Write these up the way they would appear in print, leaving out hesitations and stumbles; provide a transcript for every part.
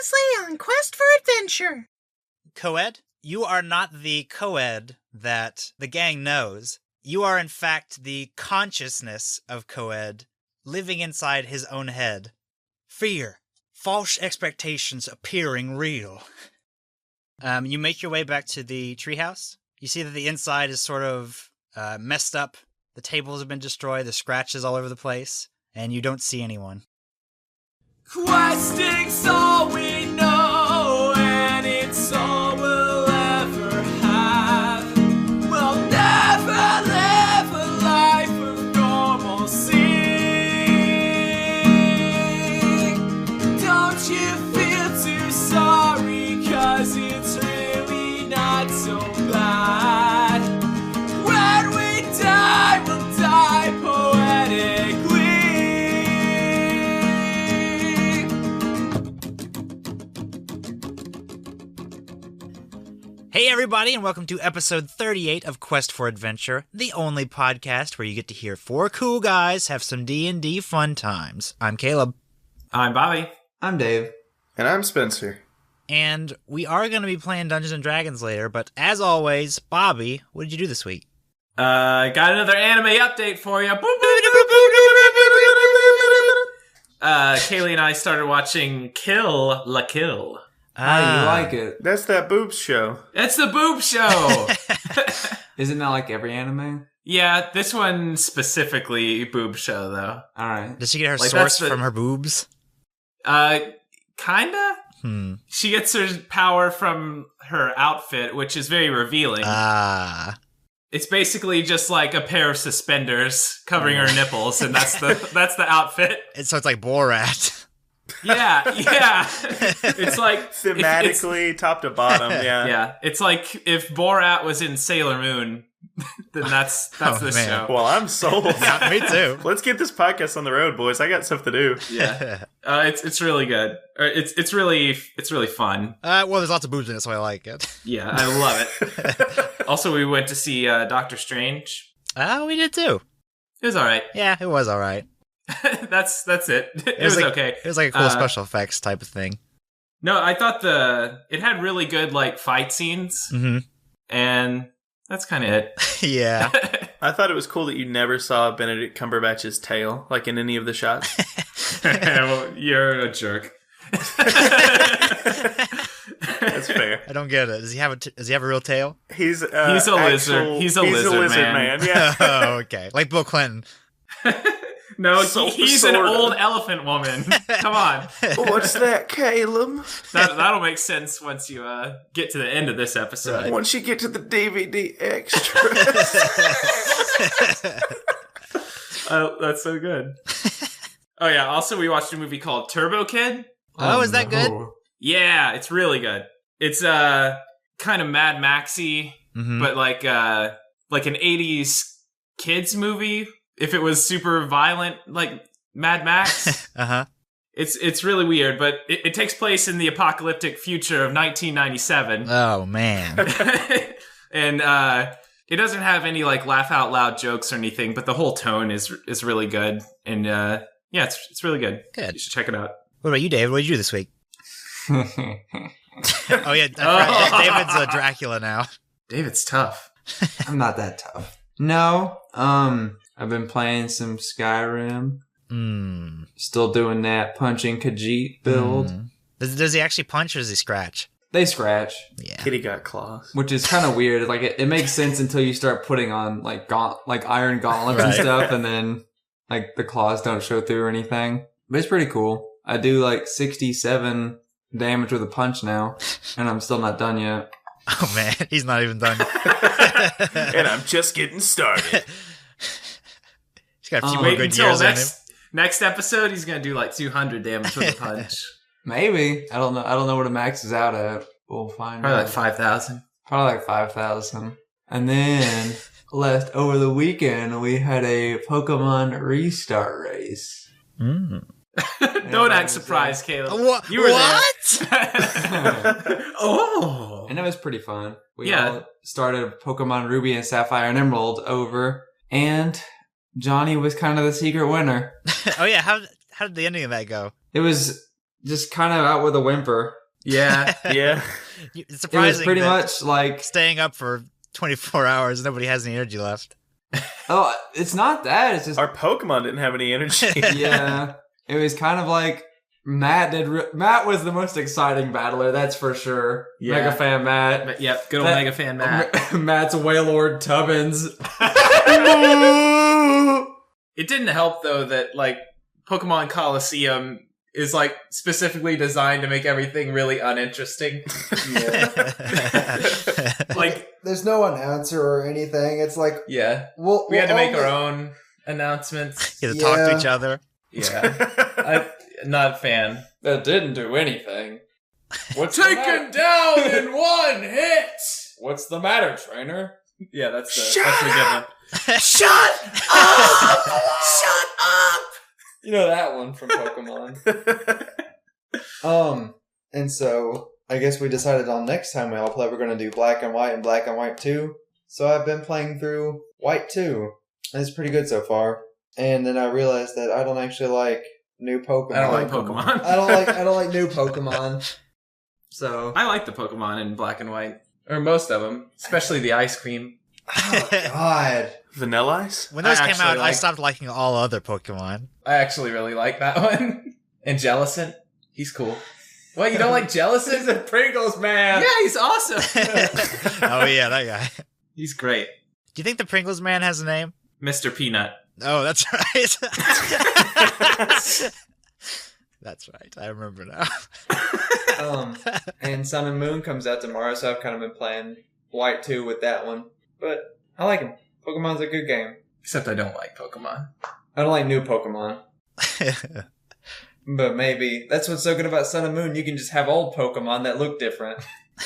Previously on Quest for Adventure. Co-ed? You are not the co-ed that the gang knows. You are in fact the consciousness of co-ed, living inside his own head. Fear. False expectations appearing real. You make your way back to the treehouse. You see that the inside is sort of messed up. The tables have been destroyed, there's scratches all over the place, and you don't see anyone. Questing's all we know, and it's all we'll ever have. We'll never live a life of normalcy. Don't you feel too sorry, 'cause it's really not so bad. When we die, we'll die poetically. Hey everybody, and welcome to episode 38 of Quest for Adventure, the only podcast where you get to hear four cool guys have some D&D fun times. I'm Caleb. I'm Bobby. I'm Dave. And I'm Spencer. And we are going to be playing Dungeons & Dragons later, but as always, Bobby, what did you do this week? Got another anime update for you. Kaylee and I started watching Kill la Kill. How you like it? That's that boobs show. It's the boob show. Is it not like every anime? Yeah, this one specifically boob show though. Alright. Does she get her Like, source that's the- from her boobs? Kinda. She gets her power from her outfit, which is very revealing. It's basically just like a pair of suspenders covering her nipples, and that's the outfit. So it's like Borat. Yeah. It's like Thematically, top to bottom, yeah. Yeah, it's like if Borat was in Sailor Moon, then that's this man. show. Well, I'm sold. Yeah, me too. Let's get this podcast on the road, boys. I got stuff to do. Yeah, it's really good. It's really fun. Well, there's lots of boobs in it, so I like it. Yeah, I love it. Also, we went to see Doctor Strange. Oh, we did too. It was all right. Yeah, it was all right. That's it. It was like, okay. It was like a cool special effects type of thing. No, I thought it had really good like fight scenes, and that's kind of it. Yeah. I thought it was cool that you never saw Benedict Cumberbatch's tail, like in any of the shots. Well, you're a jerk. That's fair. I don't get it. Does he have a real tail? He's a lizard. He's a lizard man. Yeah. Oh, okay. Like Bill Clinton. No, he's an old elephant woman. Come on. What's that, Caleb? That'll make sense once you get to the end of this episode. Right. Once you get to the DVD extras. That's so good. Oh yeah. Also, we watched a movie called Turbo Kid. Oh, is that good? Yeah, it's really good. It's kind of Mad Maxy, but like an 80s kids movie. If it was super violent, like Mad Max. It's really weird, but it takes place in the apocalyptic future of 1997. Oh man. And it doesn't have any like laugh out loud jokes or anything, but the whole tone is really good. And yeah, it's really good. Good. You should check it out. What about you, Dave? What did you do this week? Oh yeah, David's a Dracula now. David's tough. I'm not that tough. No. I've been playing some Skyrim. Still doing that punching Khajiit build. Does he actually punch or does he scratch? They scratch. Yeah. Kitty got claws. Which is kind of weird. Like it makes sense until you start putting on like iron gauntlets and stuff, and then like the claws don't show through or anything. But it's pretty cool. I do like 67 damage with a punch now, and I'm still not done yet. Oh man, he's not even done. And I'm just getting started. He's got a few more Wait good until years in him. next episode. He's gonna do like 200 damage with a punch. Maybe. I don't know what it maxes out at. We'll find Probably out. like 5,000. Probably like 5,000. And then over the weekend we had a Pokemon restart race. Don't act surprised, Caleb. You were what? there. Oh. And it was pretty fun. We Yeah. all started Pokemon Ruby and Sapphire and Emerald over, and Johnny was kind of the secret winner. Oh yeah, how did the ending of that go? It was just kind of out with a whimper. Yeah. Yeah. It's It surprising was pretty that much like, staying up for 24 hours, nobody has any energy left. oh, it's not that. It's just, Our Pokemon didn't have any energy. yeah. It was kind of like Matt Matt was the most exciting battler, that's for sure. Yeah. Mega fan Matt. But, yep, good old Mega Fan Matt. Matt's Wailord Tubbins. It didn't help, though, that, like, Pokemon Coliseum is, like, specifically designed to make everything really uninteresting. Like, there's no announcer or anything. It's like, yeah. we We had to make our own announcements. You have to talk to each other. Yeah. I'm not a fan. That didn't do anything. What's Taken down in one hit! What's the matter, trainer? Yeah, that's the Shut good one. Shut up! Shut up! You know that one from Pokemon. And so I guess we decided on next time we all play, we're going to do Black and White and Black and White 2. So I've been playing through White 2. And it's pretty good so far. And then I realized that I don't actually like new Pokemon. I don't like Pokemon. I don't like new Pokemon. So I like the Pokemon in Black and White. Or most of them. Especially the ice cream. oh god. Vanilla Ice? When those I came actually out, I like- stopped liking all other Pokemon. I actually really like that one. And Jellicent. He's cool. What, you don't like Jellicent? He's a Pringles man. Yeah, he's awesome. Oh yeah, that guy. He's great. Do you think the Pringles man has a name? Mr. Peanut. Oh, that's right. That's right. I remember now. And Sun and Moon comes out tomorrow, so I've kind of been playing White 2 with that one. But I like them. Pokemon's a good game. Except I don't like Pokemon. I don't like new Pokemon. But maybe that's what's so good about Sun and Moon. You can just have old Pokemon that look different.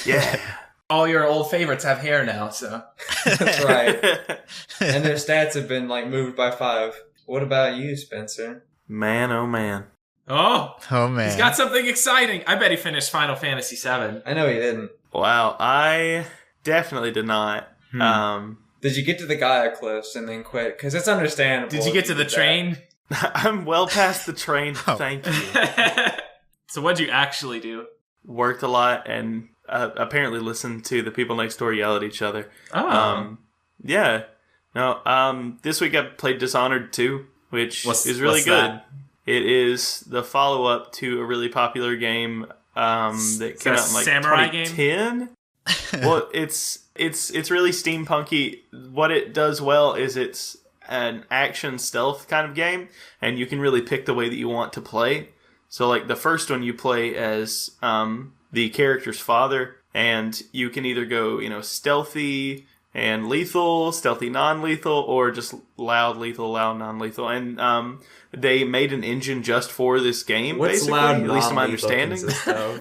Yeah. All your old favorites have hair now, so. That's right. And their stats have been like moved by 5. What about you, Spencer? Man, oh man. Oh! Oh man. He's got something exciting. I bet he finished Final Fantasy VII. I know you didn't. Wow, I definitely did not. Did you get to the Gaia cliffs and then quit? Because it's understandable. Did you if get to the did train? I'm well past the train, Oh. thank you. So what'd you actually do? Worked a lot and apparently listened to the people next door yell at each other. Oh. Yeah. No, this week I played Dishonored 2, which is really what's good. that? It is the follow-up to a really popular game that came out in like samurai 2010. Well, it's really steampunky. What it does well is it's an action stealth kind of game, and you can really pick the way that you want to play. So, like the first one, you play as the character's father, and you can either go, stealthy and lethal, stealthy non-lethal, or just loud lethal, loud non-lethal. And they made an engine just for this game. What's basically, loud at least to my non-lethal understanding. consist of?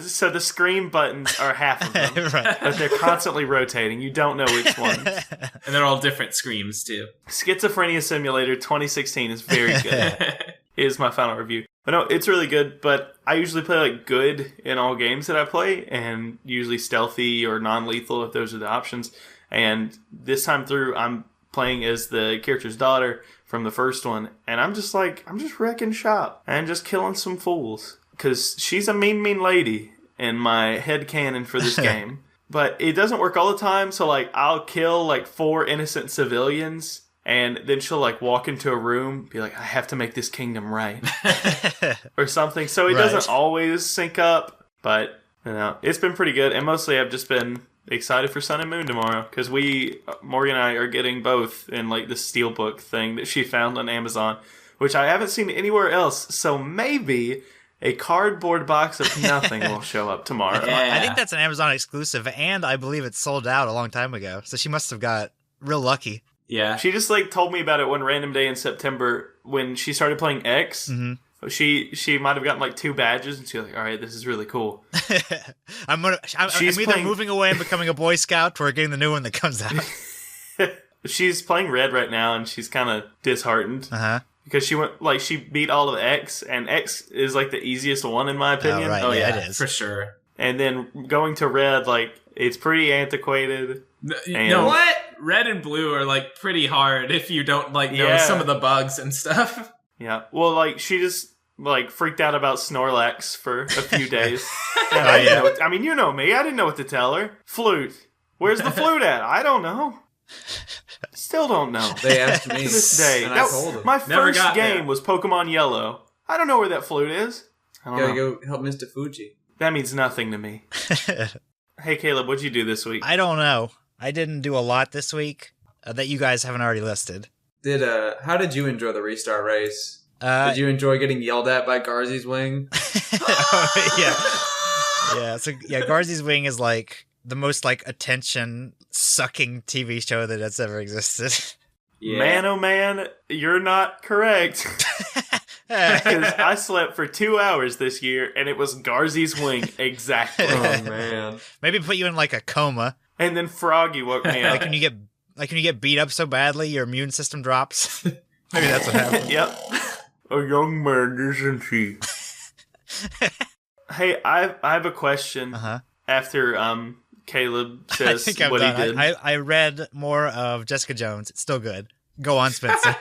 So the scream buttons are half of them, Right. but they're constantly rotating. You don't know which ones. And they're all different screams, too. Schizophrenia Simulator 2016 is very good. Is my final review. But no, it's really good, but I usually play like good in all games that I play, and usually stealthy or non-lethal if those are the options. And this time through, I'm playing as the character's daughter from the first one, and I'm just wrecking shop and just killing some fools. Because she's a mean lady in my headcanon for this game. But it doesn't work all the time, so like I'll kill like 4 innocent civilians, and then she'll like walk into a room, be like, I have to make this kingdom right. Or something. So it Right. doesn't always sync up, but it's been pretty good. And mostly I've just been excited for Sun and Moon tomorrow, because Morgan and I are getting both in like the Steelbook thing that she found on Amazon, which I haven't seen anywhere else. So maybe a cardboard box of nothing will show up tomorrow. Yeah. I think that's an Amazon exclusive, and I believe it sold out a long time ago. So she must have got real lucky. Yeah. She just like told me about it one random day in September when she started playing X. Mm-hmm. She might have gotten like 2 badges, and she was like, all right, this is really cool. I'm She's either playing- moving away and becoming a Boy Scout, or getting the new one that comes out. She's playing Red right now, and she's kind of disheartened. Uh-huh. Because she beat all of X, and X is like the easiest one in my opinion. Oh, right. Oh, yeah, yeah, it is. for sure. And then going to Red, like, it's pretty antiquated. And- No, What? red and blue are like pretty hard if you don't like know some of the bugs and stuff. Yeah. Well, like she just like freaked out about Snorlax for a few days. And I mean, you know me. I didn't know what to tell her. Flute. Where's the flute at? I don't know. Still don't know. They asked me To this day. and I told them. My Never first got game there. was Pokemon Yellow. I don't know where that flute is. I don't Gotta know. go help Mr. Fuji. That means nothing to me. Hey, Caleb, what'd you do this week? I don't know. I didn't do a lot this week that you guys haven't already listed. How did you enjoy the restart race? Uh, Did you enjoy getting yelled at by Garzy's wing? yeah. So Garzy's Wing is like the most like attention sucking TV show that has ever existed. Yeah. Man, oh man, you're not correct. Because I slept for 2 hours this year, and it was Garzy's wing, exactly. Oh man. Maybe put you in like a coma. And then Froggy woke me Like up. when you get beat up so badly, your immune system drops. Maybe that's what happened. Yep. A young man, isn't he? Hey, I have a question. After Caleb says I think I'm what done. he did. I read more of Jessica Jones. It's still good. Go on, Spencer.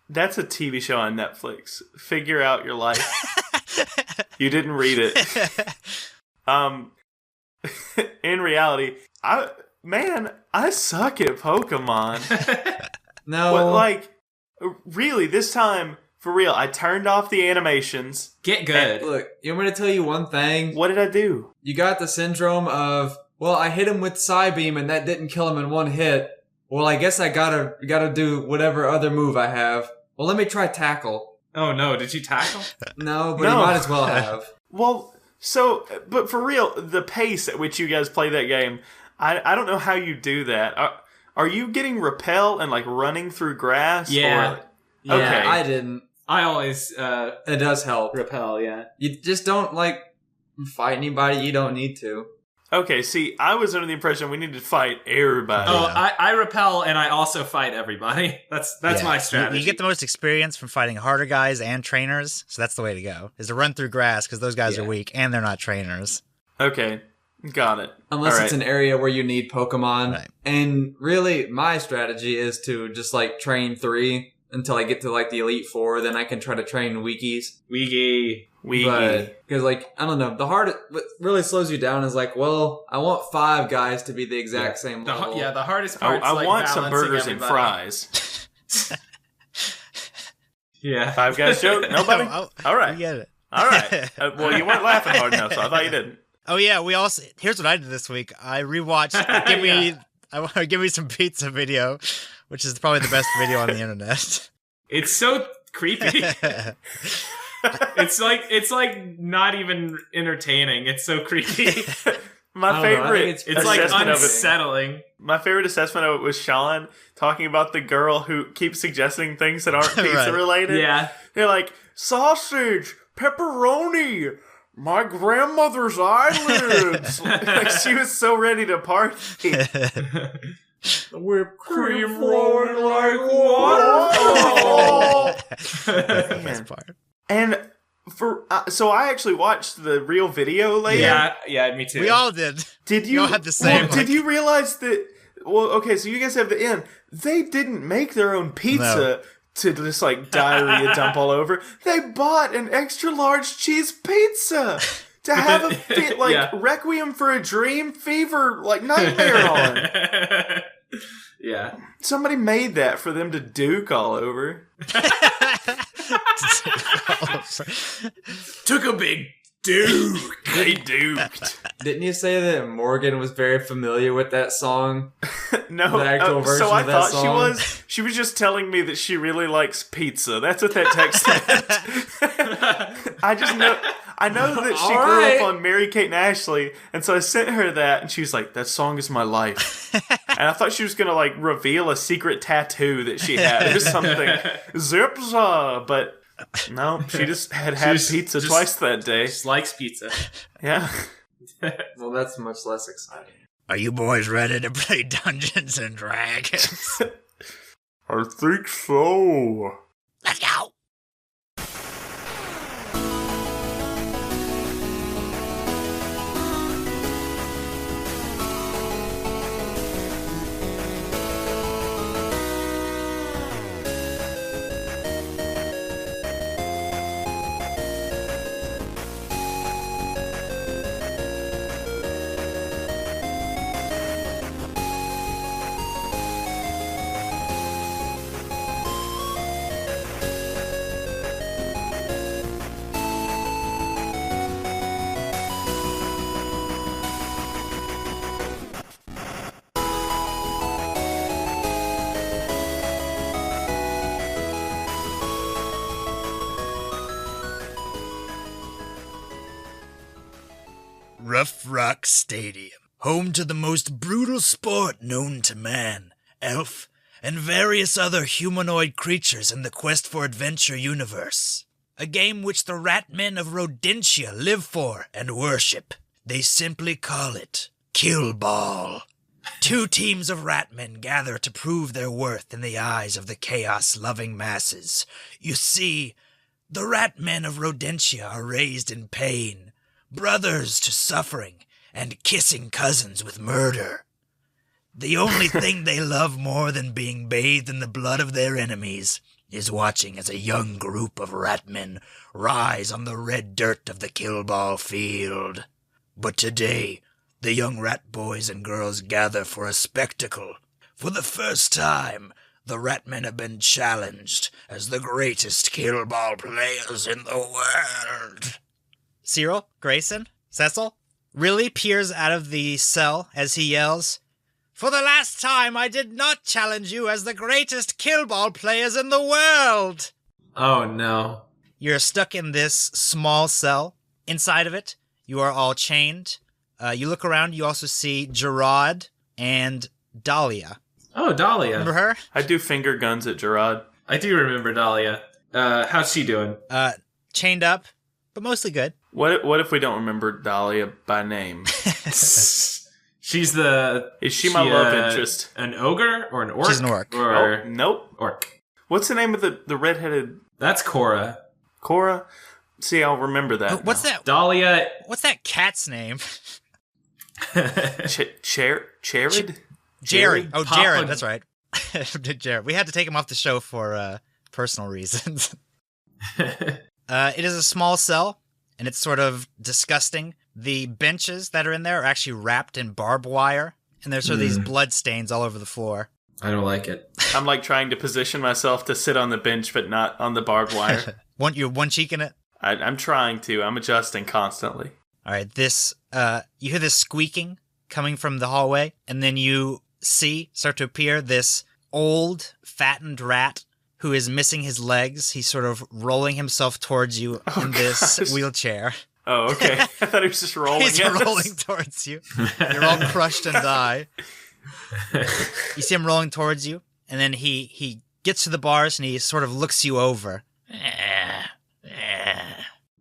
That's a TV show on Netflix. Figure out your life. You didn't read it. In reality, I suck at Pokemon. No. But like, really, this time, for real, I turned off the animations. Get good. Look, you want me to tell you one thing? What did I do? You got the syndrome of, well, I hit him with Psybeam and that didn't kill him in one hit. Well, I guess I gotta do whatever other move I have. Well, let me try Tackle. Oh no, did you tackle? No, but No. you might as well have. Well, so, but for real, the pace at which you guys play that game, I don't know how you do that. Are you getting repel and like running through grass? Yeah. Or, Yeah, okay. I didn't. I always It does help. repel, yeah. You just don't, like, fight anybody you don't need to. Okay, see, I was under the impression we needed to fight everybody. Oh, I repel and I also fight everybody. That's Yeah. my strategy. You get the most experience from fighting harder guys and trainers, so that's the way to go. Is to run through grass because those guys are weak and they're not trainers. Okay, got it. Unless All it's right. an area where you need Pokemon. Right. And really, my strategy is to just, like, train 3 until I get to, like, the Elite 4. Then I can try to train Weekies. Weegie. Because, like, I don't know. What really slows you down is, like, well, I want 5 guys to be the exact same level. The hardest I, part is I like want some balancing burgers and everybody. fries. Yeah. Five Guys joke? Nobody? Oh, All we right. get it. All right. Well, you weren't laughing hard enough, so I thought you didn't. Oh yeah, we also. Here's what I did this week. I rewatched. Give me some pizza video, which is probably the best video on the internet. It's so creepy. It's like not even entertaining. It's so creepy. My I don't know, I favorite think It's like assessment of it. unsettling. My favorite assessment of it was Sean talking about the girl who keeps suggesting things that aren't pizza Right. related. Yeah. They're like, sausage, pepperoni, my grandmother's eyelids. Like, she was so ready to party. Whipped cream flowing like water. That's the best part. And so I actually watched the real video later. Yeah, me too. We all did. Did you all had the same, Did you realize that? Well, okay, so you guys have the end. They didn't make their own pizza to just like diarrhea dump all over. They bought an extra large cheese pizza to have a Yeah. Requiem for a Dream fever like nightmare on. Yeah. Somebody made that for them to duke all over. Took a big duke. They duked. Didn't you say that Morgan was very familiar with that song? No, The actual version so I of that thought song? she was just telling me that she really likes pizza. That's what that text meant. I know that she All grew right. up on Mary Kate and Ashley, and so I sent her that, and she was like, "That song is my life." And I thought she was gonna like reveal a secret tattoo that she had or something. Zipza, but no, she just had pizza twice that day. Just likes pizza. Yeah. Well, that's much less exciting. Are you boys ready to play Dungeons and Dragons? I think so. Let's go. Rough Rock Stadium, home to the most brutal sport known to man, elf, and various other humanoid creatures in the Quest for Adventure universe. A game which the Ratmen of Rodentia live for and worship. They simply call it Killball. 2 teams of Ratmen gather to prove their worth in the eyes of the chaos-loving masses. You see, the Ratmen of Rodentia are raised in pain, brothers to suffering, and kissing cousins with murder. The only thing they love more than being bathed in the blood of their enemies is watching as a young group of Ratmen rise on the red dirt of the Killball field. But today, the young rat boys and girls gather for a spectacle. For the first time, the Ratmen have been challenged as the greatest Killball players in the world. Cyril, Grayson, Cecil really peers out of the cell as he yells, "For the last time, I did not challenge you as the greatest Killball players in the world!" Oh, no. You're stuck in this small cell. Inside of it, you are all chained. You look around, you also see Gerard and Dahlia. Oh, Dahlia. Remember her? I do finger guns at Gerard. I do remember Dahlia. How's she doing? Chained up, but mostly good. What if we don't remember Dahlia by name? She's the... Is she my love interest? An ogre or an orc? She's an orc. Or Nope. Orc. What's the name of the redheaded... That's Cora. Cora? See, I'll remember that. What's now. that? Dahlia... What's that cat's name? Jared? Jerry. Oh, Papa. Jared. That's right. Jared. We had to take him off the show for personal reasons. It is a small cell, and it's sort of disgusting. The benches that are in there are actually wrapped in barbed wire, and there's sort of these blood stains all over the floor. I don't like it. I'm like trying to position myself to sit on the bench, but not on the barbed wire. Want your one cheek in it? I'm trying to. I'm adjusting constantly. All right, you hear this squeaking coming from the hallway, and then you start to appear this old, fattened rat who is missing his legs. He's sort of rolling himself towards you in this wheelchair. Oh, okay. I thought he was just rolling. He's rolling towards you. You're all crushed and die. You see him rolling towards you, and then he gets to the bars, and he sort of looks you over.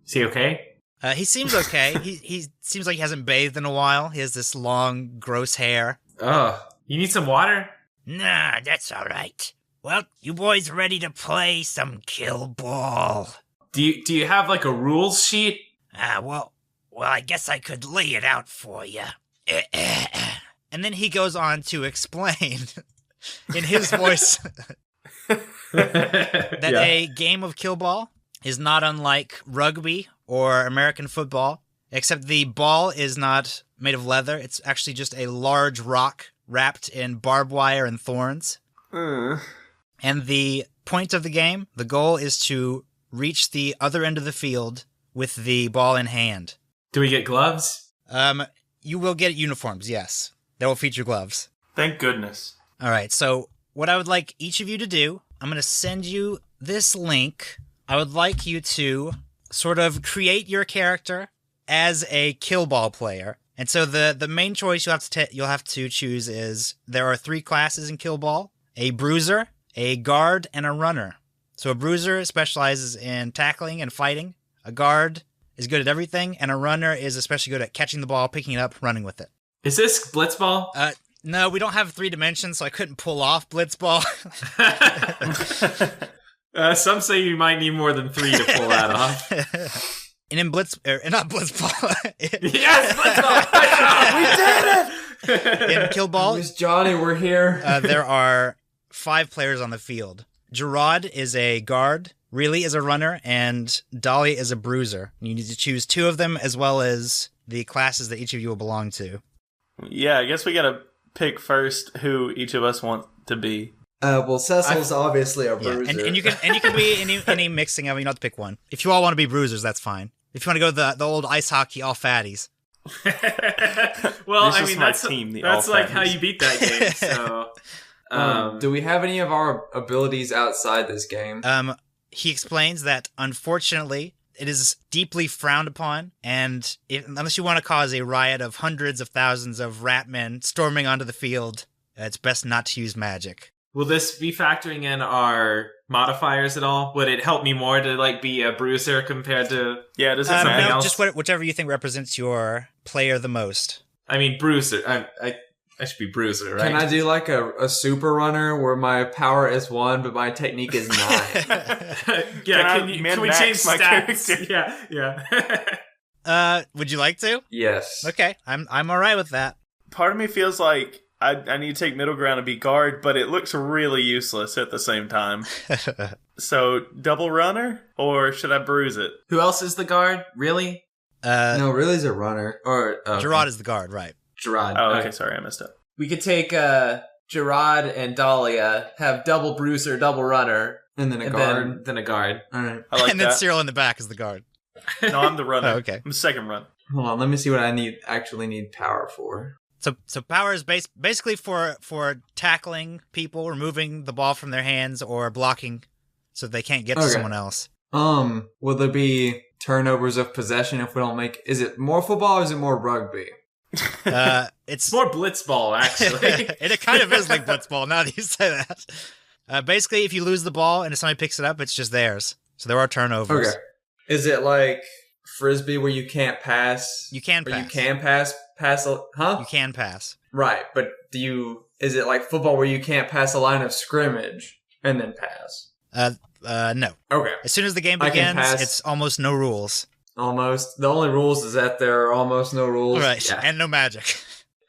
Is he okay? He seems okay. He seems like he hasn't bathed in a while. He has this long, gross hair. Oh, you need some water? Nah, that's all right. Well, you boys ready to play some Killball? Do you have like a rules sheet? Well, I guess I could lay it out for you. And then he goes on to explain in his voice that a game of Killball is not unlike rugby or American football, except the ball is not made of leather. It's actually just a large rock wrapped in barbed wire and thorns. And the point of the game, the goal is to reach the other end of the field with the ball in hand. Do we get gloves? You will get uniforms, yes. They will feature gloves. Thank goodness. All right, so what I would like each of you to do, I'm going to send you this link. I would like you to sort of create your character as a Killball player. And so the main choice you'll have to choose is there are 3 classes in Killball: a bruiser, a guard, and a runner. So a bruiser specializes in tackling and fighting. A guard is good at everything, and a runner is especially good at catching the ball, picking it up, running with it. Is this Blitzball? No, we don't have 3 dimensions, so I couldn't pull off Blitzball. Some say you might need more than 3 to pull that off. And in not Blitzball. Yes, Blitzball! We did it! In Killball, Miss Johnny, we're here. there are 5 players on the field. Gerard is a guard, Really is a runner, and Dolly is a bruiser. You need to choose 2 of them, as well as the classes that each of you will belong to. Yeah, I guess we gotta pick first who each of us want to be. Well, Cecil's obviously a bruiser. Yeah, and you can be any mixing of it. You don't have to pick one. If you all want to be bruisers, that's fine. If you want to go the old ice hockey all fatties. Well, This I is mean my that's team, the that's all like how fatties. you beat that game. So, do we have any of our abilities outside this game? He explains that, unfortunately, It is deeply frowned upon, and unless you want to cause a riot of hundreds of thousands of rat men storming onto the field, it's best not to use magic. Will this be factoring in our modifiers at all? Would it help me more to like be a bruiser compared to does it something no, else? just whichever you think represents your player the most. I mean, bruiser. I should be bruiser, right? Can I do like a super runner where my power is 1, but my technique is 9? Can we change my stats? character? Yeah. Would you like to? Yes. Okay, I'm all right with that. Part of me feels like I need to take middle ground and be guard, but it looks really useless at the same time. So, double runner, or should I bruise it? Who else is the guard? Really? No, really's a runner. Or Gerard is the guard, right? Gerard. Oh, okay, sorry, I messed up. We could take Gerard and Dahlia, have double bruiser, double runner, And then a guard. then a guard. All right. I like And then that. Cyril in the back is the guard. No, I'm the runner. Oh, okay. I'm the second run. Hold on. Let me see what I actually need power for. So power is basically for tackling people, removing the ball from their hands, or blocking so they can't get to Okay. someone else. Will there be turnovers of possession if we don't make... Is it more football or is it more rugby? It's It's more blitzball, actually. and it kind of is like blitzball now that you say that. Basically, if you lose the ball and if somebody picks it up, it's just theirs. So there are turnovers. Okay. Is it like Frisbee where you can't pass? You can Or pass. you can pass huh? You can pass. Right, but is it like football where you can't pass a line of scrimmage and then pass? No. Okay. As soon as the game I can begins, pass. it's almost no rules. Almost. The only rules is that there are almost no rules. Right. Yeah. And no magic.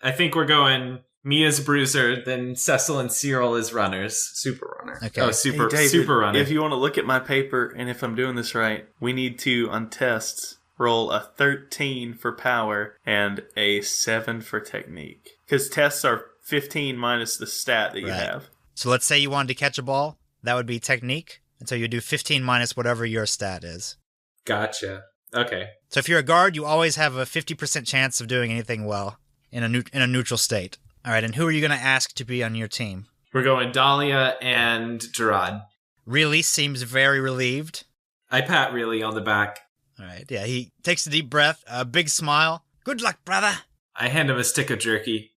I think we're going me as bruiser, then Cecil and Cyril as runners. Super runner. Okay. Oh, Hey, David, super runner. if you want to look at my paper, and if I'm doing this right, we need to, on tests, roll a 13 for power and a 7 for technique. Because tests are 15 minus the stat that you Right. have. So let's say you wanted to catch a ball. That would be technique. And so you do 15 minus whatever your stat is. Gotcha. Okay. So if you're a guard, you always have a 50% chance of doing anything well in a neutral state. All right, and who are you going to ask to be on your team? We're going Dahlia and Gerard. Really seems very relieved. I pat really on the back. All right, yeah, he takes a deep breath, a big smile. Good luck, brother. I hand him a stick of jerky.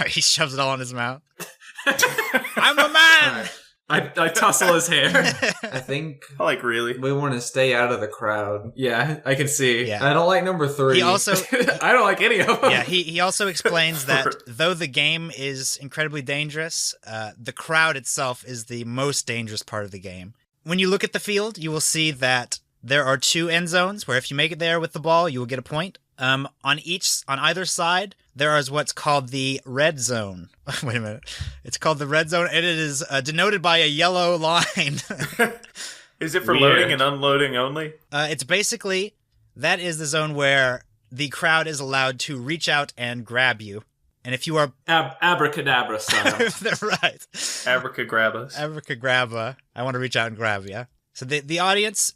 He shoves it all in his mouth. I'm a man! I tussle his hair. I think I like really. we want to stay out of the crowd. Yeah, I can see. Yeah. I don't like number 3. He also... I don't like any of them. Yeah, he also explains that though the game is incredibly dangerous, the crowd itself is the most dangerous part of the game. When you look at the field, you will see that there are 2 end zones where if you make it there with the ball, you will get a point. On either side, there is what's called the red zone. Wait a minute. It's called the red zone, and it is denoted by a yellow line. Is it for Weird. loading and unloading only? It's basically, that is the zone where the crowd is allowed to reach out and grab you. And if you are... Abracadabra style. right. Abracadabrabas. Abracadabra. I want to reach out and grab you. So the audience,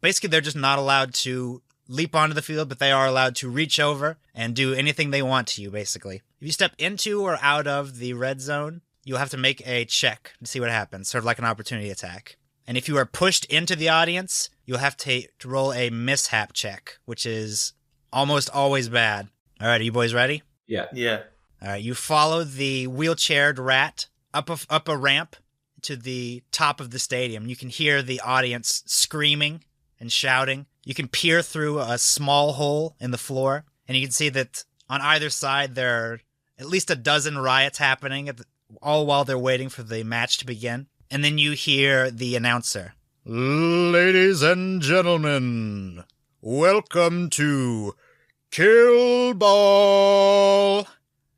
basically they're just not allowed to leap onto the field, but they are allowed to reach over and do anything they want to you, basically. If you step into or out of the red zone, you'll have to make a check to see what happens, sort of like an opportunity attack. And if you are pushed into the audience, you'll have to roll a mishap check, which is almost always bad. All right, are you boys ready? Yeah. Yeah. All right, you follow the wheelchaired rat up a ramp to the top of the stadium. You can hear the audience screaming and shouting. You can peer through a small hole in the floor, and you can see that on either side there are at least a dozen riots happening, all while they're waiting for the match to begin. And then you hear the announcer. Ladies and gentlemen, welcome to Killball.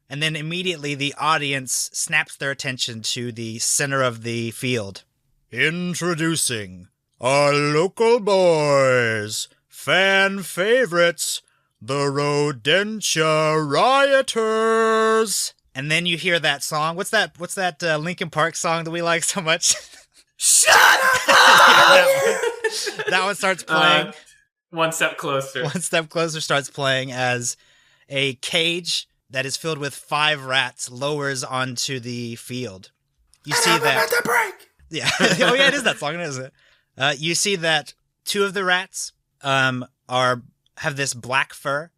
And then immediately the audience snaps their attention to the center of the field. Introducing our local boys, fan favorites, the Rodentia Rioters. And then you hear that song. What's that Linkin Park song that we like so much? Shut up! that one starts playing. One step closer. One step closer starts playing as a cage that is filled with 5 rats lowers onto the field. You see that. break. Yeah. Oh, yeah, it is that song, isn't it? You see that 2 of the rats have this black fur.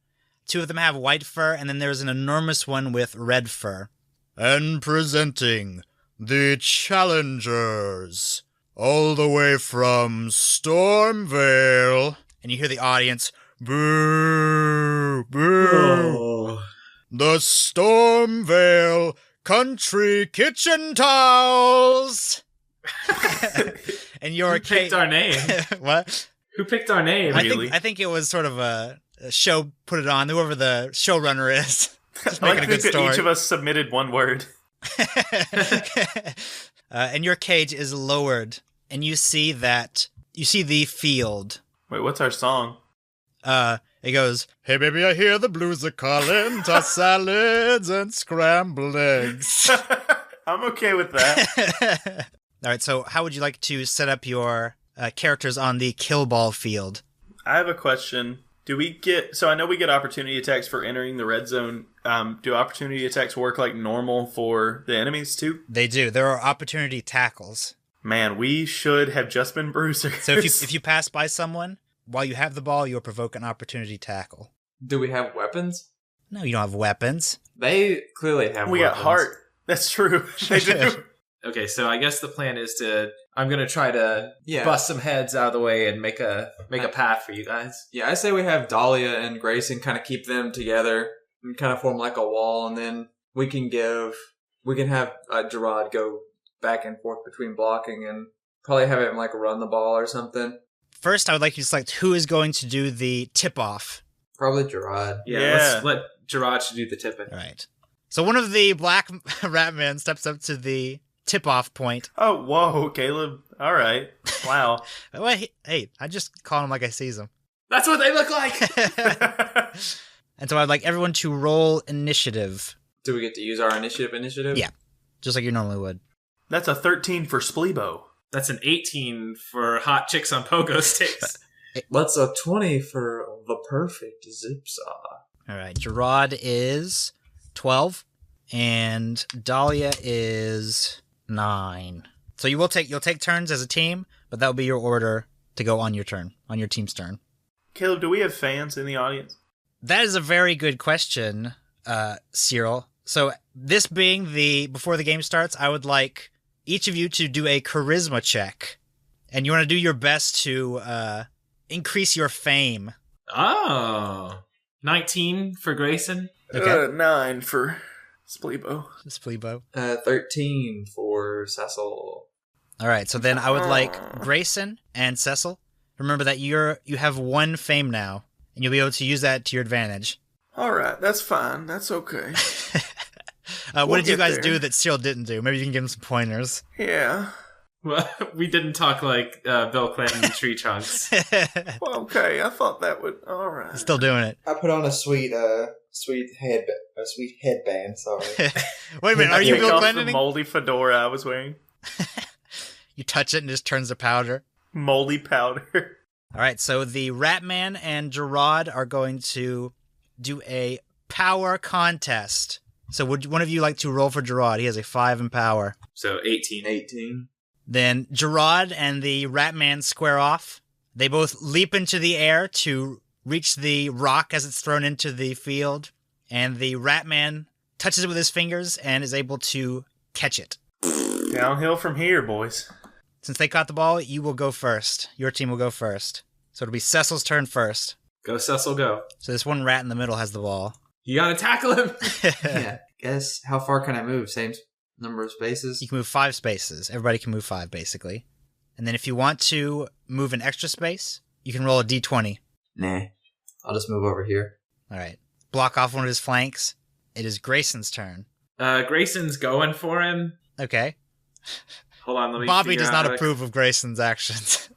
2 of them have white fur, and then there's an enormous one with red fur. And presenting the challengers, all the way from Stormvale. And you hear the audience, Boo! Boo! Oh. The Stormvale Country Kitchen Towels! and your Who picked our name? What? Who picked our name? I think it was sort of a show put it on, whoever the showrunner is. Just I making like a good that story. each of us submitted one word. And your cage is lowered, and you see the field. Wait, what's our song? It goes, Hey baby, I hear the blues are calling, toss salads and scrambled eggs. I'm okay with that. all right, so how would you like to set up your characters on the Killball field? I have a question. So I know we get opportunity attacks for entering the red zone. Do opportunity attacks work like normal for the enemies too? They do. There are opportunity tackles. Man, we should have just been bruisers. So if you pass by someone, while you have the ball, you'll provoke an opportunity tackle. Do we have weapons? No, you don't have weapons. They clearly have we weapons. got heart. That's true. They do. Okay, so I guess the plan is I'm gonna try to Yeah. bust some heads out of the way and make a path for you guys. Yeah, I say we have Dahlia and Grayson kind of keep them together and kind of form like a wall, and then we can have Gerard go back and forth between blocking and probably have him like run the ball or something. First, I would like you to select who is going to do the tip-off. Probably Gerard. Yeah, Yeah. let's let Gerard should do the tipping. All right. So one of the black rat men steps up to the tip-off point. Oh, whoa, Caleb. All right. Wow. Well, hey, I just call him like I sees him. That's what they look like! And so I'd like everyone to roll initiative. Do we get to use our initiative? Yeah. Just like you normally would. That's a 13 for Splebo. That's an 18 for hot chicks on pogo sticks. What's a 20 for the perfect zipsaw? All right. Gerard is 12, and Dahlia is 9. So you'll take turns as a team, but that'll be your order to go on your turn, on your team's turn. Caleb, do we have fans in the audience? That is a very good question, Cyril. So this being before the game starts, I would like each of you to do a charisma check, and you want to do your best to increase your fame. Oh. 19 for Grayson. Okay. 9 for Splebo. Splebo. 13 for Cecil. All right, so then I would like Grayson and Cecil. Remember that you have 1 fame now, and you'll be able to use that to your advantage. All right, that's fine. That's okay. What did you guys do that Cyril didn't do? Maybe you can give him some pointers. Yeah. Well, we didn't talk like Bill Clinton tree trunks. Well, okay, I thought that would... All right. Still doing it. I put on a sweet headband. Sorry. Wait a minute, are you Take Bill off Clinton? the moldy fedora I was wearing. You touch it and it just turns to powder. Moldy powder. All right, so the Ratman and Gerard are going to do a power contest. So would one of you like to roll for Gerard? He has a 5 in power. So 18. 18. Then Gerard and the Ratman square off. They both leap into the air to reach the rock as it's thrown into the field. And the Ratman touches it with his fingers and is able to catch it. Downhill from here, boys. Since they caught the ball, you will go first. Your team will go first. So it'll be Cecil's turn first. Go, Cecil, go. So this one rat in the middle has the ball. You gotta tackle him! Yeah. Guess how far can I move? Same number of spaces? You can move 5 spaces. Everybody can move 5, basically. And then if you want to move an extra space, you can roll a d20. Nah. I'll just move over here. All right. Block off one of his flanks. It is Grayson's turn. Grayson's going for him. Okay. Hold on, let me Bobby figure does out not how approve of Grayson's actions.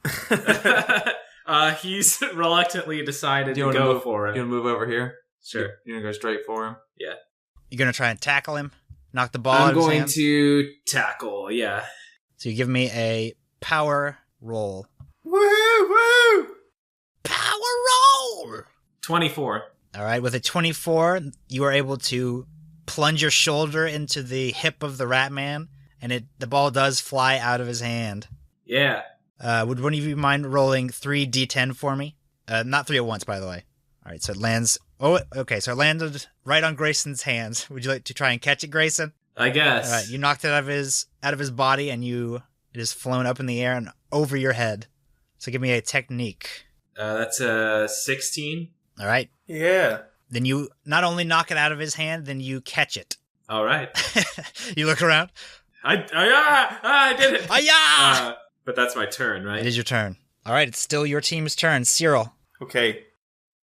He's reluctantly decided Do you to want to go move for him. You want to move over here? Sure. You want to go straight for him? Yeah. You're going to try and tackle him? Knock the ball out I'm of his going hands? to tackle, yeah. So you give me a power roll. Woo, woo! Power roll! 24. All right. With a 24, you are able to plunge your shoulder into the hip of the Ratman, and the ball does fly out of his hand. Yeah. Would one of you mind rolling 3d10 for me? Not 3 at once, by the way. All right, so it lands. Oh, okay, so it landed right on Grayson's hands. Would you like to try and catch it, Grayson? I guess. All right, you knocked it out of his body, and it is flown up in the air and over your head. So give me a technique. That's a 16. All right. Yeah. Then you not only knock it out of his hand, then you catch it. All right. You look around. I did it. Hi-ya! But that's my turn, right? It is your turn. All right, it's still your team's turn. Cyril. Okay.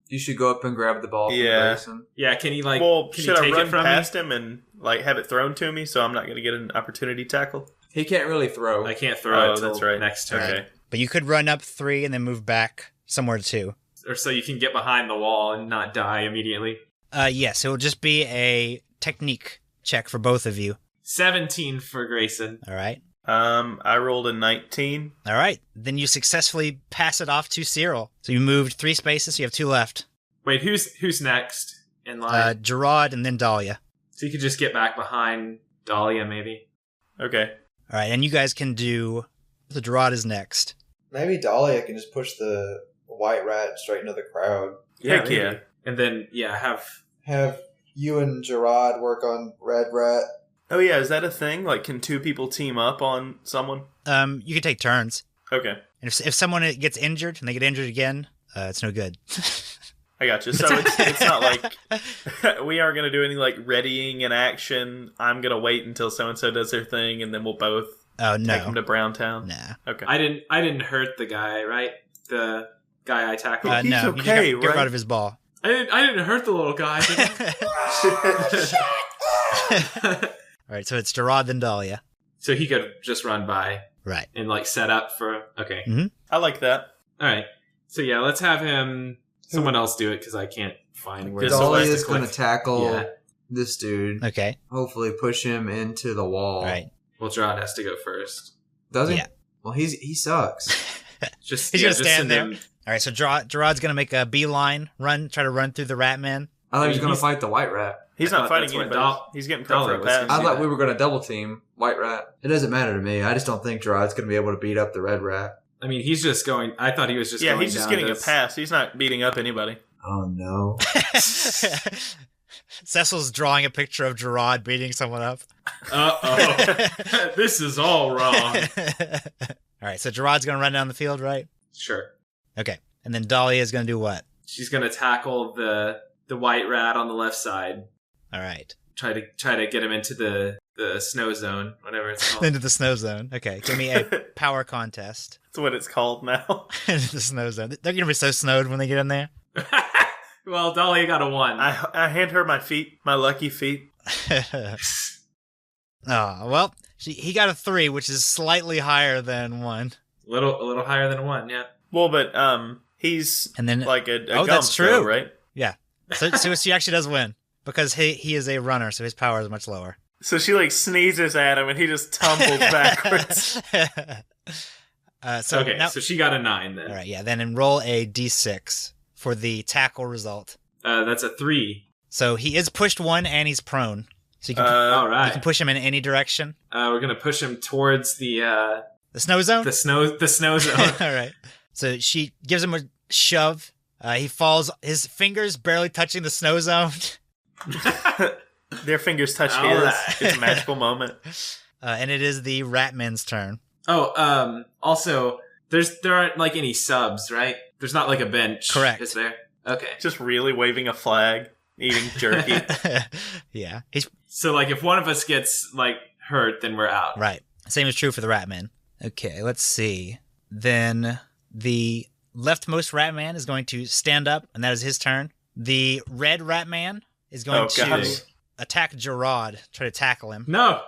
You should go up and grab the ball from Yeah. Grayson. Yeah, can he like? Well, can should he I take run it from past me? him and like have it thrown to me so I'm not going to get an opportunity tackle? He can't really throw. I can't throw Oh, it till that's right. next turn. Okay. But you could run up 3 and then move back somewhere to 2. Or so you can get behind the wall and not die immediately. Yes, it will just be a technique check for both of you. 17 for Grayson. All right. I rolled a 19. All right. Then you successfully pass it off to Cyril. So you moved 3 spaces, so you have 2 left. Wait, who's next in line? Gerard and then Dahlia. So you could just get back behind Dahlia, maybe. Okay. All right, and you guys can do... So Gerard is next. Maybe Dahlia can just push the white rat straight into the crowd. Heck maybe. yeah. And then Have you and Gerard work on Red Rat. Oh yeah, is that a thing? Like, can 2 people team up on someone? You can take turns. Okay. And if someone gets injured and they get injured again, it's no good. I got you. So it's not like we aren't going to do any like readying in action. I'm going to wait until so-and-so does their thing and then we'll both Oh, no. take them to Browntown. Nah. Okay. I didn't hurt the guy, right? The guy I tackled. He's No. okay, You just get right? rid of his ball. I didn't hurt the little guy. All right, so it's Gerard then Dahlia. So he could just run by Right. and like set up for. Okay. I like that. All right. So yeah, let's have him. Someone else do it because I can't find where. This it's Dahlia Dahlia supposed is to going to click. tackle Yeah. this dude. Okay. Hopefully push him into the wall. All right. Well, Gerard has to go first. Does he? Yeah. Well, he sucks. Just He's yeah, gonna just stand send there. him- All right, so Gerard's going to make a beeline, try to run through the rat man. I thought he was mean, going to he's- fight the white rat. He's I not thought fighting that's what anybody. He's getting prepped Dahlia for a was pass. gonna I see thought that. we were going to double team white rat. It doesn't matter to me. I just don't think Gerard's going to be able to beat up the red rat. I mean, he's just going. I thought he was just. Yeah, going he's just down getting a this- pass. He's not beating up anybody. Oh no. Cecil's drawing a picture of Gerard beating someone up. Uh-oh. This is all wrong. All right, so Gerard's going to run down the field, right? Sure. Okay. And then Dahlia is going to do what? She's gonna tackle the white rat on the left side. All right. Try to get him into the snow zone, whatever it's called. Into the snow zone. Okay, give me a power contest. That's what it's called now. Into the snow zone. They're going to be so snowed when they get in there. Well, Dahlia got a 1. I hand her my feet, my lucky feet. Oh, well, he got a 3, which is slightly higher than 1. a little higher than a 1, yeah. Well, but he's And then, like a oh, gump, that's true. though, right? yeah. So she actually does win because he is a runner, so his power is much lower. So she like sneezes at him and he just tumbles backwards. So Okay, now, so she got a 9 then. all right, yeah. Then roll a d6 for the tackle result. That's a 3. So he is pushed 1 and he's prone. So you can, All you right. can push him in any direction. We're gonna push him towards the The snow zone. snow zone. All right. So she gives him a shove. He falls. His fingers barely touching the snow zone. Their fingers touch All his. right. It's a magical moment. And it is the Ratman's turn. Oh, also, there aren't like any subs, right? There's not like a bench. Correct. Is there? Okay. Just really waving a flag, eating jerky. Yeah. He's So like, if one of us gets like hurt, then we're out. right. Same is true for the Ratman. Okay, let's see. Then the leftmost Ratman is going to stand up, and that is his turn. The red Ratman is going Oh, to gosh. attack Gerard, try to tackle him. No.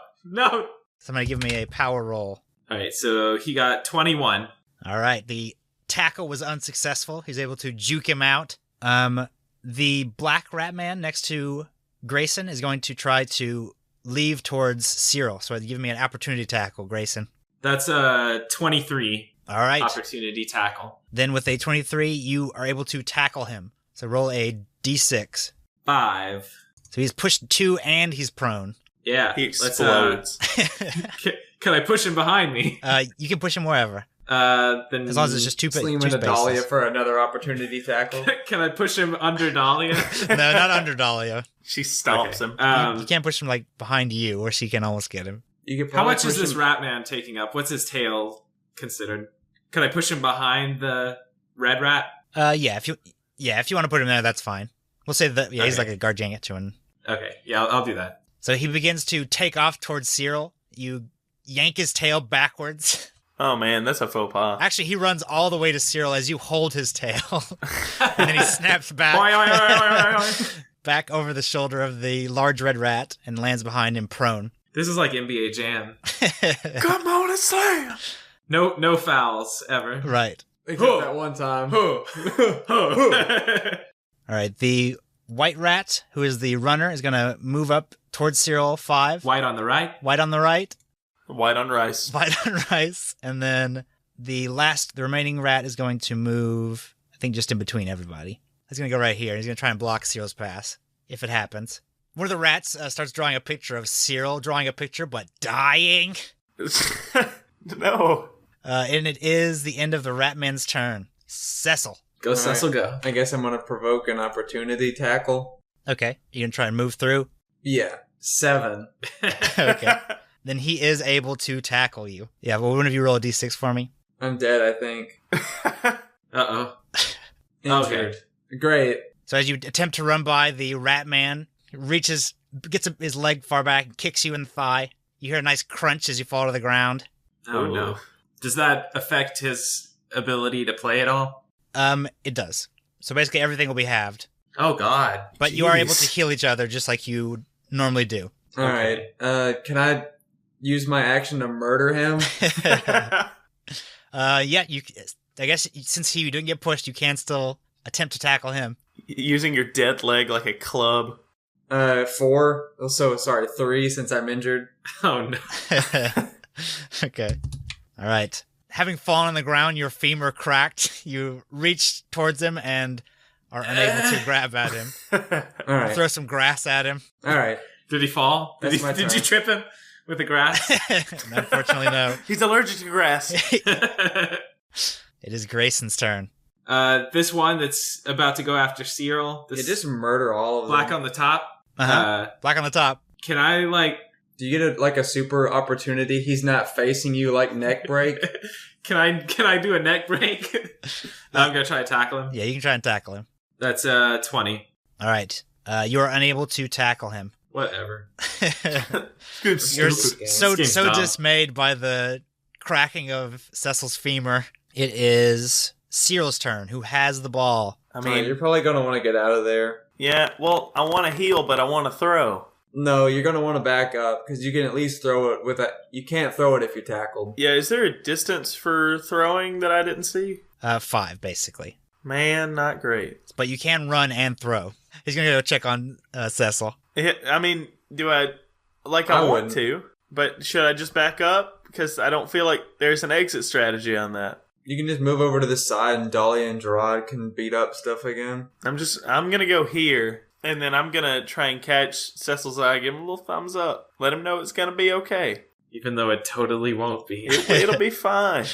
Somebody give me a power roll. All right. So he got 21. All right, the tackle was unsuccessful. He's able to juke him out. The black Ratman next to Grayson is going to try to leave towards Cyril. So give me an opportunity tackle, Grayson. That's a 23 All right. opportunity tackle. Then with a 23, you are able to tackle him. So roll a d6. 5. So he's pushed 2 and he's prone. Yeah. He let's, explodes. Can I push him behind me? You can push him wherever. Then As long as it's just two Sling him two into spaces. Dahlia for another opportunity tackle. Can I push him under Dahlia? No, not under Dahlia. She stomps him. You can't push him like behind you, or she can almost get him. You could How probably much is push this him- rat man taking up? What's his tail considered? Can I push him behind the red rat? Yeah, if you want to put him there, that's fine. We'll say that he's Okay. like a gargantuan. Okay, yeah, I'll do that. So he begins to take off towards Cyril. You yank his tail backwards. Oh man, that's a faux pas. Actually, he runs all the way to Cyril as you hold his tail. And then he snaps back. Oi, oi, oi, oi, oi, oi. Back over the shoulder of the large red rat and lands behind him prone. This is like NBA Jam. Come on and slam. No fouls ever. Right. Except that one time. All right. The white rat, who is the runner, is going to move up towards Cyril 5. White on the right. White on the right. White on rice. White on rice. And then the remaining rat is going to move, I think, just in between everybody. He's going to go right here. He's going to try and block Cyril's pass, if it happens. One of the rats starts drawing a picture of Cyril, but dying. No. And it is the end of the Ratman's turn. Cecil. Go, Cecil, go. I guess I'm going to provoke an opportunity tackle. Okay. You can try and move through. Yeah. 7. Okay. Then he is able to tackle you. Yeah, well, one of you roll a d6 for me. I'm dead, I think. Uh-oh. Injured. Great. So as you attempt to run by, the Ratman gets his leg far back and kicks you in the thigh. You hear a nice crunch as you fall to the ground. Oh, Ooh. no. Does that affect his ability to play at all? It does. So basically everything will be halved. Oh, God. But you are able Jeez. to heal each other just like you normally do. Okay. Alright. Can I use my action to murder him? Yeah, I guess since you didn't get pushed, you can still attempt to tackle him. Using your dead leg like a club. 4. So, sorry, 3 since I'm injured. Oh, no. Okay. All right. Having fallen on the ground, your femur cracked. You reach towards him and are unable to grab at him. Alright. Throw some grass at him. Alright. Did he fall? That's my Did turn. you trip him with the grass? Unfortunately, no. He's allergic to grass. It is Grayson's turn. This one that's about to go after Cyril. This Yeah, just murder all of them. black on the top. Uh-huh. Black on the top. Can I, like... Do you get a super opportunity? He's not facing you like neck break. Can I do a neck break? I'm gonna try to tackle him. Yeah, you can try and tackle him. That's 20. All right. You are unable to tackle him. Whatever. You're Stupid. so This game's dumb. dismayed by the cracking of Cecil's femur. It is Cyril's turn, who has the ball. I Alright, mean, you're probably going to want to get out of there. yeah, well, I want to heal, but I want to throw. No, you're going to want to back up because you can at least throw it with a... You can't throw it if you're tackled. Yeah, is there a distance for throwing that I didn't see? 5, basically. Man, not great. But you can run and throw. He's going to go check on Cecil. I mean, do I... Like, I want to, but should I just back up? Because I don't feel like there's an exit strategy on that. You can just move over to the side and Dahlia and Gerard can beat up stuff again. I'm going to go here, and then I'm going to try and catch Cecil's eye, give him a little thumbs up. Let him know it's going to be okay. Even though it totally won't be. It'll be fine.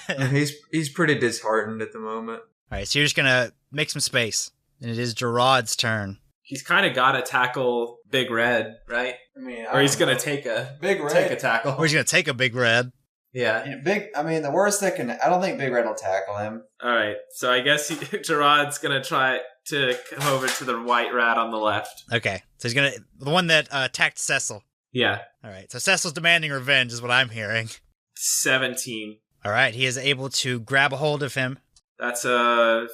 And he's pretty disheartened at the moment. All right, so you're just going to make some space. And it is Gerard's turn. He's kind of got to tackle Big Red, right? I mean, Or he's going to take a Big Red. take a tackle. Or he's going to take a big red. Yeah. The worst that can. I don't think Big Red will tackle him. All right. So I guess Gerard's going to try to come over to the white rat on the left. Okay, so he's going to... The one that attacked Cecil. Yeah. All right, so Cecil's demanding revenge is what I'm hearing. 17. All right, he is able to grab a hold of him. That's a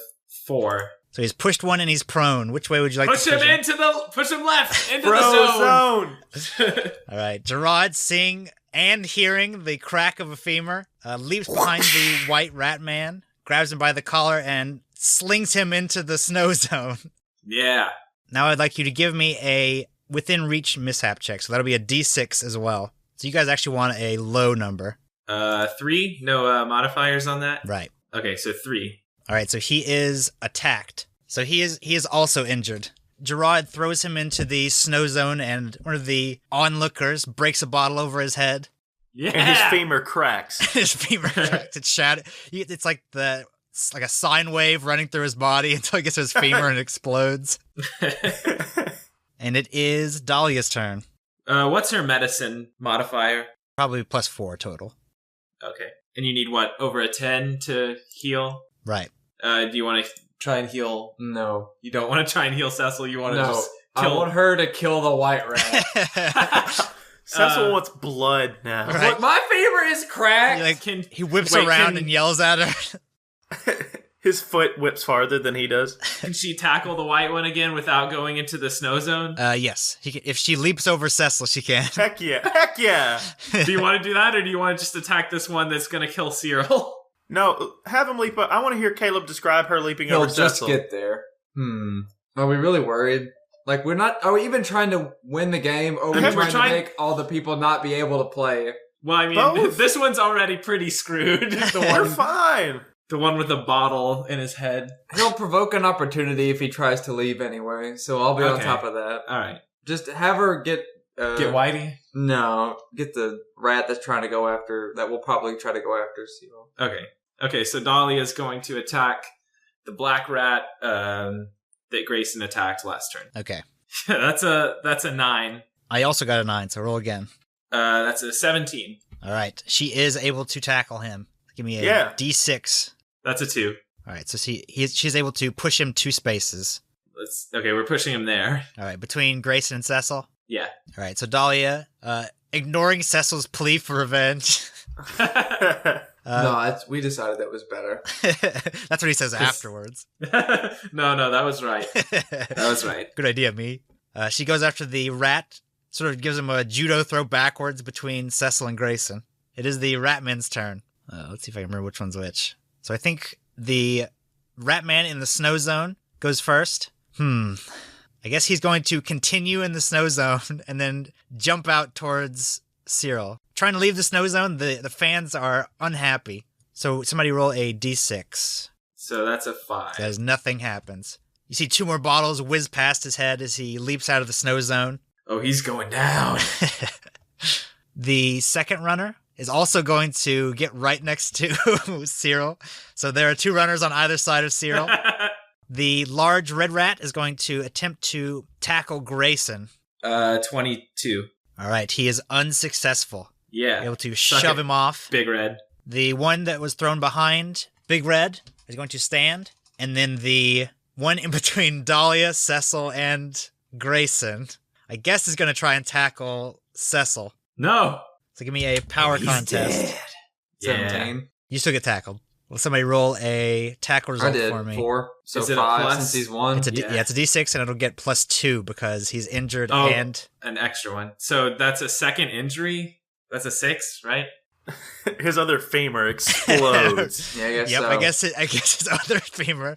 4. So he's pushed one and he's prone. Which way would you like Push to him push him? into the... Push him left. Into Bro the zone. zone! All right, Gerard, seeing and hearing the crack of a femur, leaps behind the white rat man, grabs him by the collar, and slings him into the snow zone. Yeah. Now I'd like you to give me a within reach mishap check. So that'll be a d6 as well. So you guys actually want a low number. 3. No modifiers on that. Right. Okay, so 3. All right, so he is attacked. So he is also injured. Gerard throws him into the snow zone, and one of the onlookers breaks a bottle over his head. Yeah. And his femur cracks. His femur cracks. It's shattered. It's like a sine wave running through his body until it gets to his femur and explodes. And it is Dahlia's turn. What's her medicine modifier? Probably +4 total. Okay. And you need what? Over a 10 to heal? Right. Do you want to try and heal? No. You don't want to try and heal Cecil? You want to No. just I kill... want her to kill the white rat. Cecil wants blood now. Right. Look, my femur is cracked. He whips around and yells at her. His foot whips farther than he does. Can she tackle the white one again without going into the snow zone? Yes. If she leaps over Cecil, she can. Heck yeah. Heck yeah. Do you want to do that, or do you want to just attack this one that's going to kill Cyril? No, have him leap up. I want to hear Caleb describe her leaping He'll over just Cecil. get there. Are we really worried? Like, are we even trying to win the game, or are we trying to make all the people not be able to play? Well, I mean, Both. this one's already pretty screwed. We're fine. The one with the bottle in his head. He'll provoke an opportunity if he tries to leave anyway, so I'll be on Okay. top of that. All right. Just have her get... Get Whitey? No, get the rat that's trying to go after... That will probably try to go after Cyril. Okay, so Dahlia's going to attack the black rat that Grayson attacked last turn. Okay. That's a 9. I also got a 9, so roll again. That's a 17. All right. She is able to tackle him. Give me a Yeah. D6. That's a 2. All right. So she's able to push him 2 spaces. Okay, we're pushing him there. All right. Between Grayson and Cecil. Yeah. All right. So Dahlia, ignoring Cecil's plea for revenge. No, we decided that was better. That's what he says afterwards. No, that was right. That was right. Good idea, me. She goes after the rat, sort of gives him a judo throw backwards between Cecil and Grayson. It is the Ratman's turn. Let's see if I can remember which one's which. So I think the Ratman in the snow zone goes first. I guess he's going to continue in the snow zone and then jump out towards Cyril. Trying to leave the snow zone, the fans are unhappy. So somebody roll a d6. So that's a 5. As nothing happens. You see 2 more bottles whiz past his head as he leaps out of the snow zone. Oh, he's going down. The second runner is also going to get right next to Cyril. So there are 2 runners on either side of Cyril. The large red rat is going to attempt to tackle Grayson. 22. All right, he is unsuccessful. Yeah. Able to Suck shove it, him off. Big Red. The one that was thrown behind Big Red is going to stand. And then the one in between Dahlia, Cecil, and Grayson, I guess, is going to try and tackle Cecil. No. So give me a power contest. Yeah. 17. You still get tackled. Will somebody roll a tackle result I did. for me? 4. So Is it a 5 plus? since he's 1. It's it's a d6 and it'll get +2 because he's injured Oh. and... An extra one. So that's a second injury. That's a 6, right? His other femur explodes. Yeah, I guess Yep, so. I guess his other femur.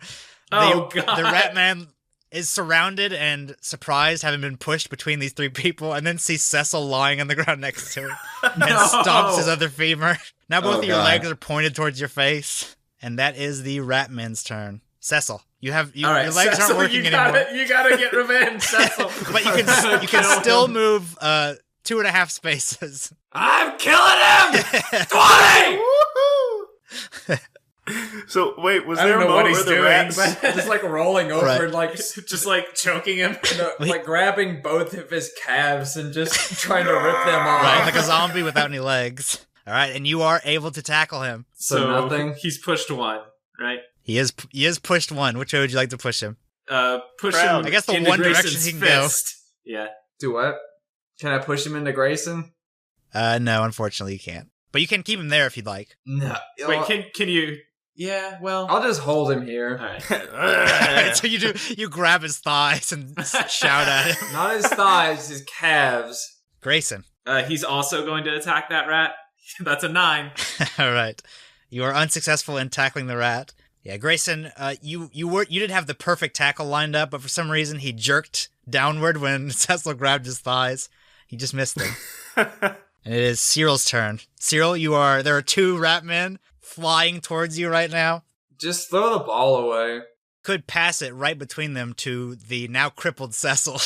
Oh, The God. Ratman is surrounded and surprised, having been pushed between these 3 people, and then sees Cecil lying on the ground next to him and stomps his other femur. Now both Oh, of your God. legs are pointed towards your face, and that is the Ratman's turn. Cecil, All right, your legs Cecil, aren't working you anymore, gotta, you gotta get revenge, Cecil. but you can Kill still him. move 2.5 spaces. I'm killing him. 20. So wait, was I there don't a know what moment he's where the doing, rats? but Just like rolling over Right. and like, just like choking him. like grabbing both of his calves and just trying to rip them off. Right, like a zombie without any legs. All right, and you are able to tackle him. So nothing? He's pushed 1, right? He is pushed 1. Which way would you like to push him? Push Proud. him. I guess the into one direction Grayson's he can go. fist. Yeah. Do what? Can I push him into Grayson? No, unfortunately you can't. But you can keep him there if you'd like. No. Wait, can you? Yeah. Well. I'll just hold him here. All right. So you grab his thighs and shout at him. Not his thighs, his calves. Grayson. He's also going to attack that rat. That's a 9. All right. You are unsuccessful in tackling the rat. Yeah, Grayson, you did have the perfect tackle lined up, but for some reason he jerked downward when Cecil grabbed his thighs. He just missed them. And it is Cyril's turn. Cyril, there are 2 rat men flying towards you right now. Just throw the ball away. Could pass it right between them to the now crippled Cecil.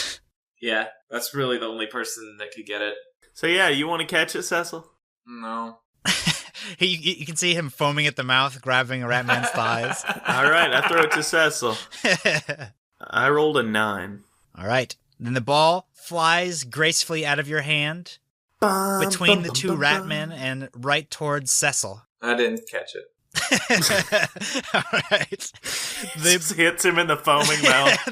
Yeah, that's really the only person that could get it. So yeah, you want to catch it, Cecil? No. You can see him foaming at the mouth, grabbing a Ratman's thighs. All right, I throw it to Cecil. I rolled a 9. All right. Then the ball flies gracefully out of your hand between the two Ratmen and right towards Cecil. I didn't catch it. All right. Just hits him in the foaming mouth.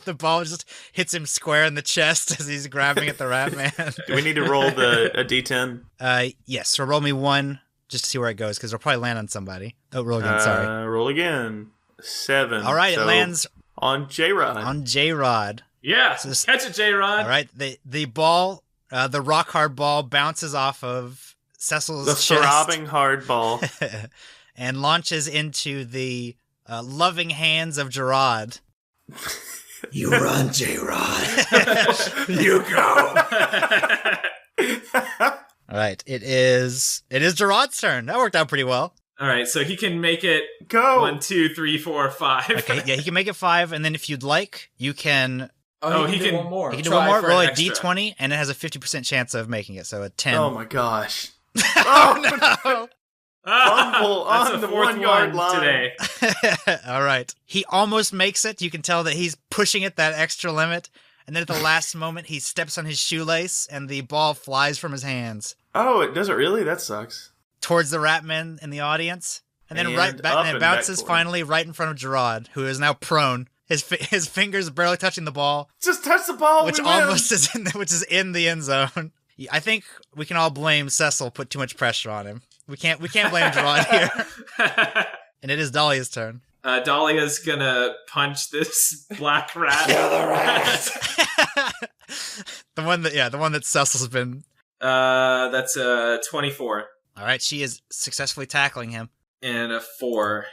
The ball just hits him square in the chest as he's grabbing at the Ratman. Do we need to roll a d10? Yes. So roll me 1 just to see where it goes, because it'll probably land on somebody. Oh, roll again. Sorry. Roll again. 7. All right. So it lands on J-Rod. On J-Rod. Yeah. So catch it, J-Rod. All right. The ball, the rock hard ball, bounces off of Cecil's chest. The throbbing hard ball. And launches into the loving hands of Gerard. You run, J-Rod. You go. All right, it is Gerard's turn. That worked out pretty well. All right, so he can make it go 1, 2, 3, 4, 5. Okay, yeah, he can make it 5, and then if you'd like, you can. He can do one more. He can do one more. Roll a d20, and it has a 50% chance of making it. So a 10. Oh my gosh! Oh no! Fumble on the 1 yard line today. All right, he almost makes it. You can tell that he's pushing it that extra limit, and then at the last moment, he steps on his shoelace, and the ball flies from his hands. Oh, it doesn't really? That sucks. Towards the Ratmen in the audience, and then And it bounces finally right in front of Gerard, who is now prone. His fingers barely touching the ball. Just touch the ball, which is in the end zone. I think we can all blame Cecil. Put too much pressure on him. We can't blame Gerard here. And it is Dahlia's turn. Dahlia's gonna punch this black rat. Kill the rat. the one that Cecil's been. That's a 24. All right, she is successfully tackling him. And a 4.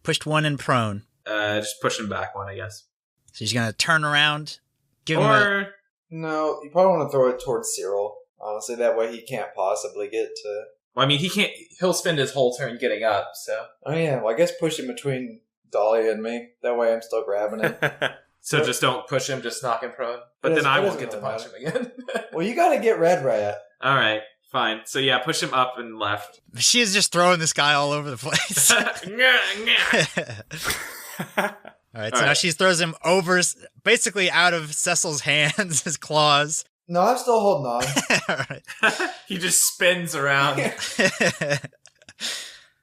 Pushed 1 and prone. Just pushing back 1, I guess. So she's gonna turn around, give him No, you probably want to throw it towards Cyril. Honestly, that way he can't possibly get to... Well, I mean, he'll spend his whole turn getting up, so... Oh yeah, well I guess push him between Dahlia and me. That way I'm still grabbing it. So just don't push him, just knock him prone. But then I won't get to punch him again. Well, you gotta get Red Rat. Alright, fine. So yeah, push him up and left. She is just throwing this guy all over the place. All right, so now she throws him over, basically out of Cecil's hands, his claws. No, I'm still holding on. All right. He just spins around.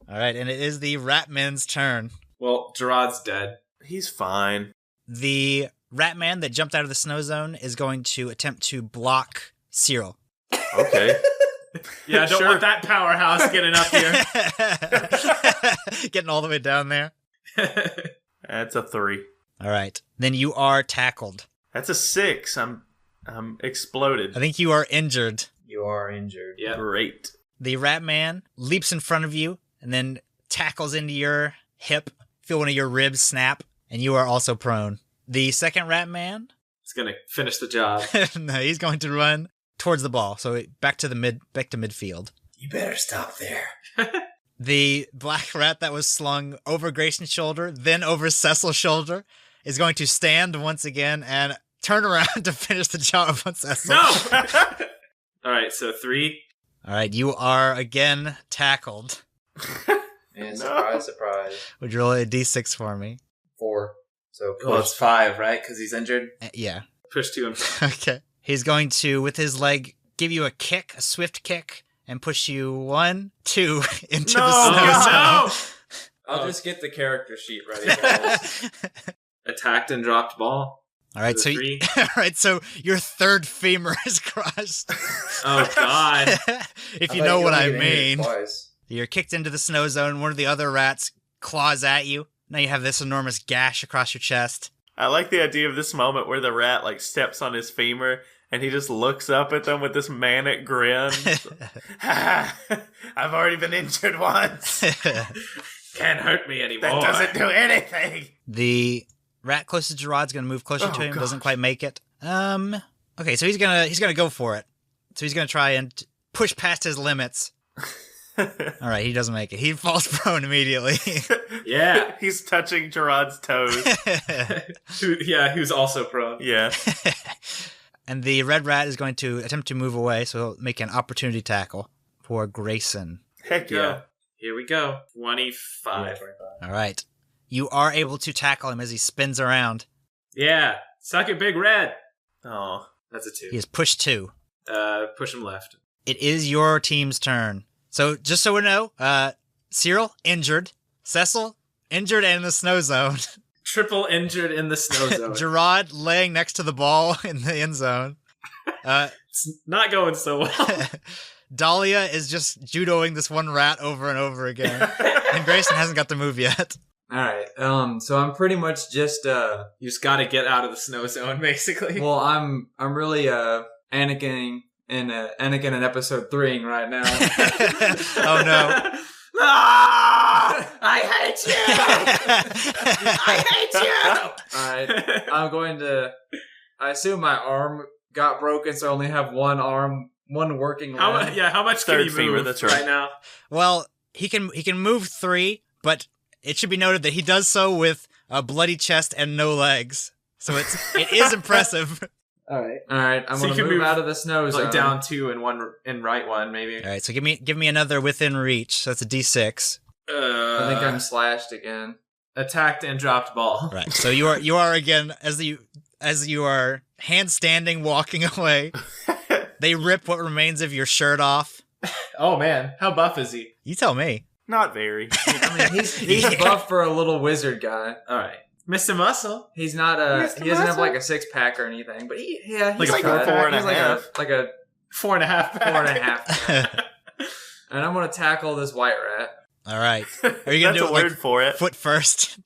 All right, and it is the Ratman's turn. Well, Gerard's dead. He's fine. The Ratman that jumped out of the snow zone is going to attempt to block Cyril. Okay. Yeah, I don't want that powerhouse getting up here. Getting all the way down there. That's a 3. All right. Then you are tackled. That's a 6. I'm exploded. I think you are injured. You are injured. Yeah. Great. The Ratman leaps in front of you and then tackles into your hip. Feel one of your ribs snap, and you are also prone. The second Ratman... He's going to finish the job. No, he's going to run towards the ball. So back to midfield. You better stop there. The black rat that was slung over Grayson's shoulder, then over Cecil's shoulder, is going to stand once again and turn around to finish the job on Cecil. No! All right, so 3. All right, you are again tackled. And surprise, surprise. Would you roll a d6 for me? 4. So Well, it's 5, right? Because he's injured. Yeah. Push to him. Okay. He's going to, with his leg, give you a kick, a swift kick, and push you 1, 2 into the snow zone. No! I'll just get the character sheet ready, guys. Attacked and dropped ball. All right, so your third femur is crushed. Oh, God. If you know what I mean. Twice. You're kicked into the snow zone. One of the other rats claws at you. Now you have this enormous gash across your chest. I like the idea of this moment where the rat like steps on his femur and he just looks up at them with this manic grin. I've already been injured once. Can't hurt me anymore. That doesn't do anything. The rat closest to Gerard's going to move closer to him. gosh. Doesn't quite make it. Okay, so he's gonna go for it. So he's gonna try and push past his limits. All right, he doesn't make it. He falls prone immediately. Yeah. He's touching Gerard's toes. Who's also prone. Yeah. And the red rat is going to attempt to move away, so he'll make an opportunity tackle for Grayson. Heck yeah. Here we go. 25. All right. You are able to tackle him as he spins around. Yeah. Suck it, Big Red. Oh. That's a 2. He is pushed 2. Push him left. It is your team's turn. So, just so we know, Cyril, injured. Cecil, injured and in the snow zone. Triple injured in the snow zone. Gerard laying next to the ball in the end zone. It's not going so well. Dahlia is just judoing this one rat over and over again. And Grayson hasn't got the move yet. Alright, so I'm pretty much just, You just gotta get out of the snow zone, basically. well, I'm really, Anakin in episode 3 right now. Oh no. I hate you! I hate you! Alright, I'm going to, I assume my arm got broken, so I only have one arm, one working limb. How much can Third he finger, move that's right right. now? Well, he can move 3, but it should be noted that he does so with a bloody chest and no legs. So it is impressive. Alright, I'm So you gonna can move move, out of the snow zone. Like down 2 and 1 and right 1, maybe. All right, so give me another within reach. So that's a D6. I think I'm slashed again. Attacked and dropped ball. Right. So you are again as you are handstanding walking away. They rip what remains of your shirt off. Oh man, how buff is he? You tell me. Not very. I mean, he's buff for a little wizard guy. All right, Mr. Muscle. He's not he doesn't have like a 6-pack or anything, but he's Like a got- 4.5. like a 4.5. 4.5. And I'm gonna tackle this white rat. All right. Are you gonna That's do a it word like for it. foot first?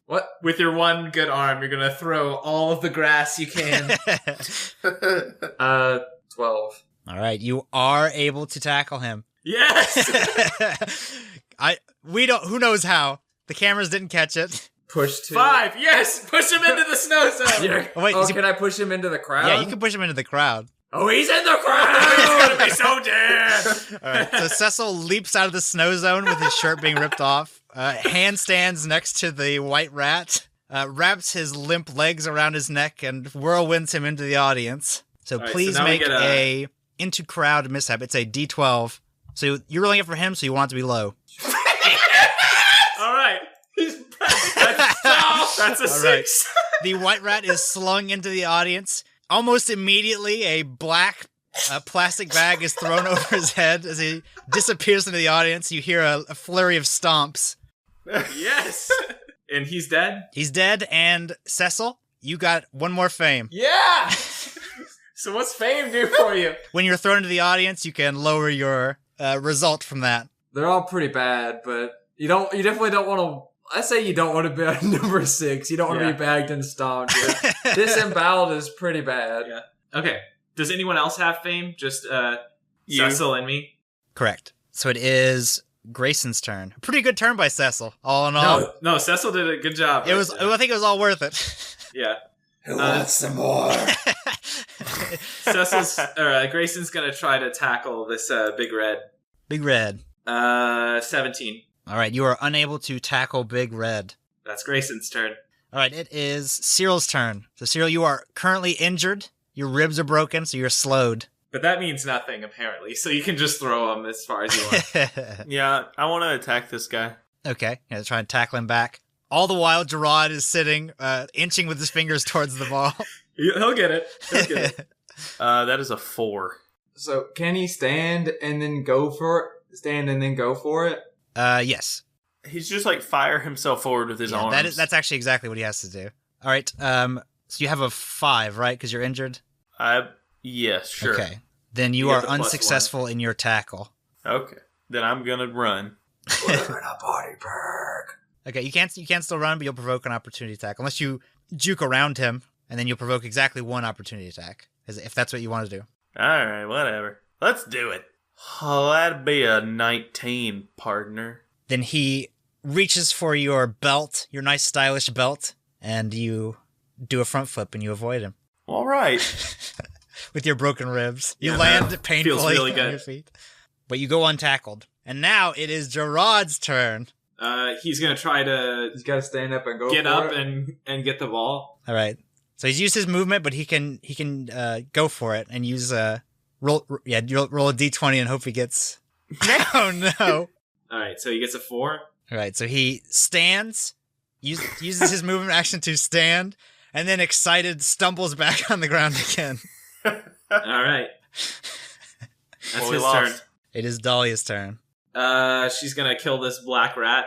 What? With your one good arm, you're gonna throw all of the grass you can. 12. All right. You are able to tackle him. Yes. Who knows how? The cameras didn't catch it. Push 2. 5. Yes. Push him into the snow zone. Yeah. Oh, wait, Oh, is he- can I push him into the crowd? Yeah, you can push him into the crowd. Oh, he's in the crowd! He's gonna be so dead. All right, so Cecil leaps out of the snow zone with his shirt being ripped off, handstands next to the white rat, wraps his limp legs around his neck, and whirlwinds him into the audience. So All right, please so now we make get a into crowd mishap. It's a D12. So you're rolling it for him, so you want it to be low. All right. That's a 6. right. The white rat is slung into the audience. Almost immediately, a black plastic bag is thrown over his head as he disappears into the audience. You hear a flurry of stomps. Yes. And he's dead? He's dead, and Cecil, you got one more fame. Yeah. So what's fame do for you? When you're thrown into the audience, you can lower your result from that. They're all pretty bad, but you definitely don't want to. I say you don't want to be on number 6. You don't want to be bagged and stomped. Disemboweled is pretty bad. Yeah. Okay. Does anyone else have fame? Just You. Cecil and me? Correct. So it is Grayson's turn. A pretty good turn by Cecil, all in all. No, Cecil did a good job. It was. I think it was all worth it. Yeah. Who wants some more? Grayson's gonna try to tackle this Big Red. Big Red. 17. All right, you are unable to tackle Big Red. That's Grayson's turn. All right, it is Cyril's turn. So Cyril, you are currently injured. Your ribs are broken, so you're slowed. But that means nothing, apparently, so you can just throw him as far as you want. Yeah, I want to attack this guy. Okay, yeah, try and tackle him back. All the while, Gerard is sitting, inching with his fingers towards the ball. He'll get it. He'll get it. That is a 4. So can he stand and then go for it? Stand and then go for it? Yes. He's just like fire himself forward with his arms. That's actually exactly what he has to do. All right, so you have a 5, right? Because you're injured? Yes, sure. Okay. Then you You are get the +1. unsuccessful in your tackle. Okay. Then I'm gonna run. We're in a party perk. Okay, you can't still run, but you'll provoke an opportunity attack. Unless you juke around him, and then you'll provoke exactly one opportunity attack. If that's what you want to do. Alright, whatever. Let's do it. Oh, that'd be a 19, partner. Then he reaches for your belt, your nice stylish belt, and you do a front flip and you avoid him. Alright. With your broken ribs. You Yeah, land that painfully feels really on good. your feet. But you go untackled. And now it is Gerard's turn. He's gonna try to He's got to stand up and go get for up it. and get the ball. All right. So he's used his movement, but he can go for it and use roll a d20 and hope he gets... Oh, no. All right, so he gets a 4. All right, so he stands, uses his movement action to stand, and then excited stumbles back on the ground again. All right. That's we his lost. turn. It is Dahlia's turn. She's gonna kill this black rat.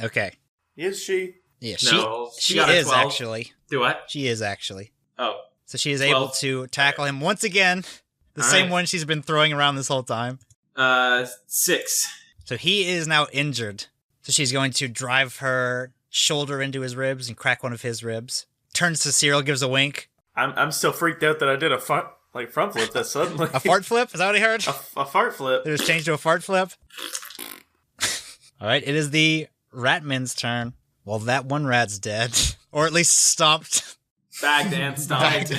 Okay. Is she? Yeah, No, she got a is 12. actually. Do what? She is actually. Oh, So she is 12. able to tackle him once again. The All same right. one she's been throwing around this whole time. 6. So he is now injured. So she's going to drive her shoulder into his ribs and crack one of his ribs. Turns to Cyril, gives a wink. I'm still freaked out that I did a front flip that suddenly. A fart flip? Is that what I heard? a fart flip. It was changed to a fart flip. All right, it is the Ratman's turn. Well, that one rat's dead. Or at least stomped. Bagged and stomped.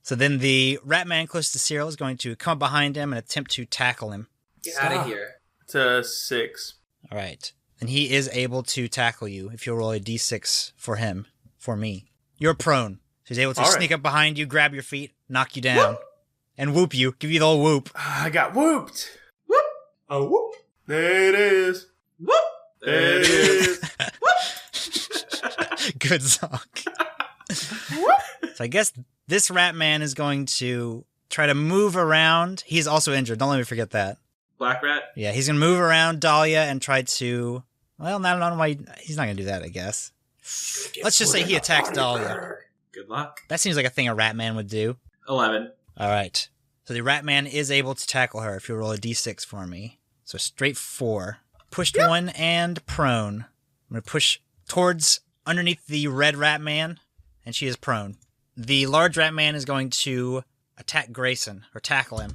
So then the Ratman close to Cyril is going to come up behind him and attempt to tackle him. Get out of here. It's a 6. All right. And he is able to tackle you if you'll roll a d6 for him, for me. You're prone. So he's able to All right. sneak up behind you, grab your feet, knock you down, and whoop you. Give you the old whoop. I got whooped. Oh, whoop. There it is. Whoop! There it is. Good song. So I guess this Ratman is going to try to move around. He's also injured. Don't let me forget that. Black rat? Yeah, he's going to move around Dahlia and try to... Well, I don't know why... He's not going to do that, I guess. Let's just say he attacks Dahlia. Good luck. That seems like a thing a Ratman would do. 11. All right. So the Ratman is able to tackle her if you roll a d6 for me. So straight 4. Pushed 1 and prone. I'm going to push towards underneath the red Ratman, and she is prone. The large Ratman is going to attack Grayson, or tackle him.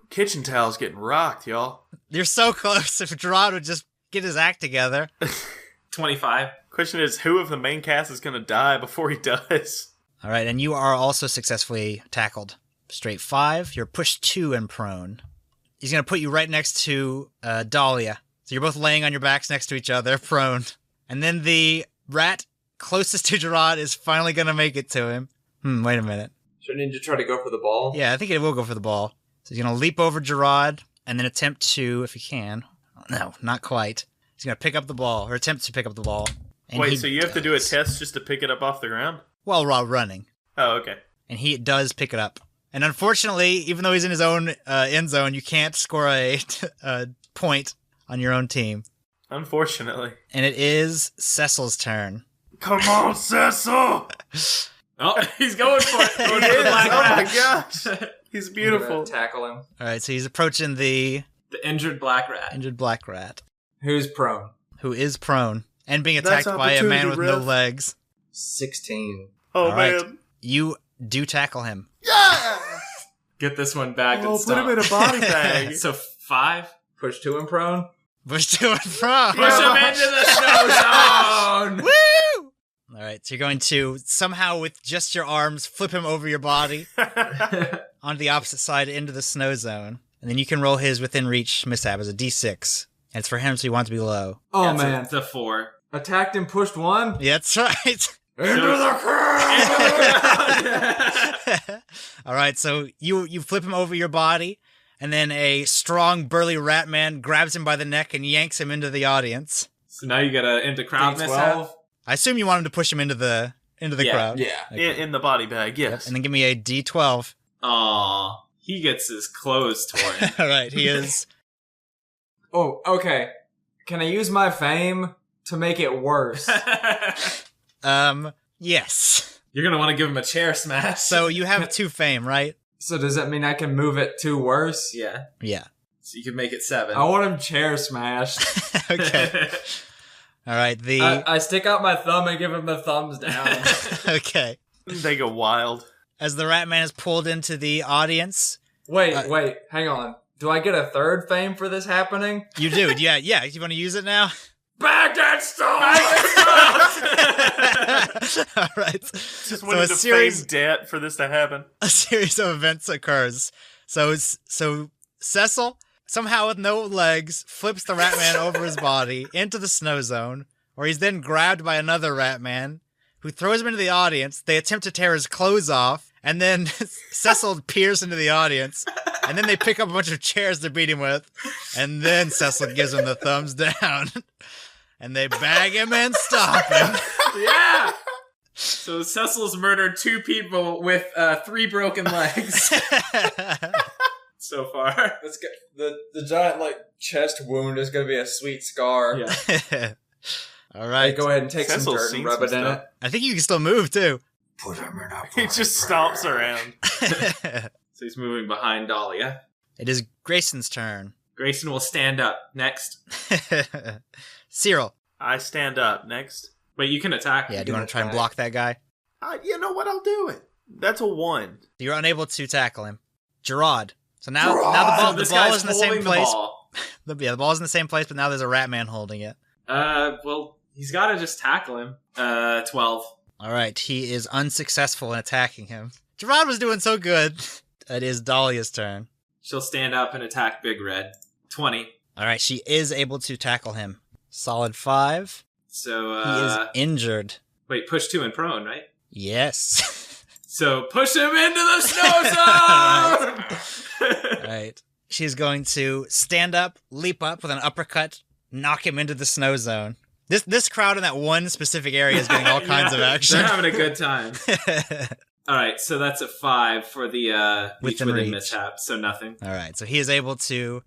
Kitchen towel's getting rocked, y'all. You're so close. If Gerard would just get his act together. 25. Question is, who of the main cast is going to die before he does? All right, and you are also successfully tackled. Straight 5. You're pushed 2 and prone. He's going to put you right next to Dahlia. So you're both laying on your backs next to each other, prone. And then the rat closest to Gerard is finally going to make it to him. Wait a minute. Shouldn't you try to go for the ball? Yeah, I think it will go for the ball. So he's going to leap over Gerard and then attempt to, if he can. No, not quite. He's going to pick up the ball, or attempt to pick up the ball. And he Wait, so you have to do a does. test just to pick it up off the ground? While running. Oh, okay. And he does pick it up. And unfortunately, even though he's in his own end zone, you can't score a point on your own team. Unfortunately. And it is Cecil's turn. Come on, Cecil! Oh, he's going for it. Going for the Yes! black Oh my rat. gosh! He's I'm beautiful. gonna tackle him. All right, so he's approaching the The injured black rat. injured black rat, Who's prone? who is prone and being That's attacked by a man with opportunity, no ref. legs. 16. Oh, All right. man. You do tackle him. Yeah! Get this one bagged Oh, and put him in a stomped. body bag. So 5. Push 2 and prone? Push to and from. Push him into the snow zone. Woo! All right, so you're going to somehow, with just your arms, flip him over your body on the opposite side into the snow zone. And then you can roll his within reach mishap as a d6. And it's for him, so you want it to be low. Oh, Yeah, man. It's a 4. Attacked and pushed 1? Yeah, that's right. Into the crowd! All right, so you flip him over your body, and then a strong, burly rat man grabs him by the neck and yanks him into the audience. So now you got a into crowd D12? mishap. I assume you want him to push him into the Yeah, crowd. Yeah. Okay. In the body bag, yes. And then give me a d12. Aw, he gets his clothes torn. All right, he is. Oh, okay. Can I use my fame to make it worse? Yes. You're gonna want to give him a chair smash. So you have 2 fame, right? So does that mean I can move it 2 worse? yeah, Yeah. so you can make it 7. I want him chair smashed. Okay. All right, I stick out my thumb and give him the thumbs down. okay. They go wild. As the rat man is pulled into the audience, Wait, hang on. Do I get a 3rd fame for this happening? you do. Yeah. You want to use it now? Back that stuff! All right. Just So went a into series- fame debt for this to happen. A series of events occurs. So Cecil, somehow with no legs, flips the rat man over his body into the snow zone, where he's then grabbed by another rat man, who throws him into the audience. They attempt to tear his clothes off, And then Cecil peers into the audience, and then they pick up a bunch of chairs to beat him with, and then Cecil gives him the thumbs down, and they bag him and stop him. Yeah! So Cecil's murdered 2 people with 3 broken legs so far. That's good. The giant like chest wound is gonna be a sweet scar. Yeah. All right. Hey, go ahead and take Cecil's some dirt seen and rub some it in stuff. it. I think you can still move too. Put him in a He just stomps around. So he's moving behind Dahlia. It is Grayson's turn. Grayson will stand up next. Cyril. I stand up next. Wait, you can attack. Yeah, do you want to try and block that guy? You know what? I'll do it. That's a 1. You're unable to tackle him. Gerard. So now So the this ball guy's is in the same holding place. ball. The ball is in the same place, but now there's a rat man holding it. Well, he's got to just tackle him. 12. All right, he is unsuccessful in attacking him. Gerard was doing so good. It is Dahlia's turn. She'll stand up and attack Big Red. 20. All right, she is able to tackle him. Solid 5. So, He is injured. wait, push 2 and prone, right? Yes. So, push him into the snow zone! All right. She's going to stand up, leap up with an uppercut, knock him into the snow zone. This crowd in that one specific area is getting all kinds of action. They're having a good time. All right, so that's a 5 for the reach Within within reach. mishap, so nothing. All right, so he is able to.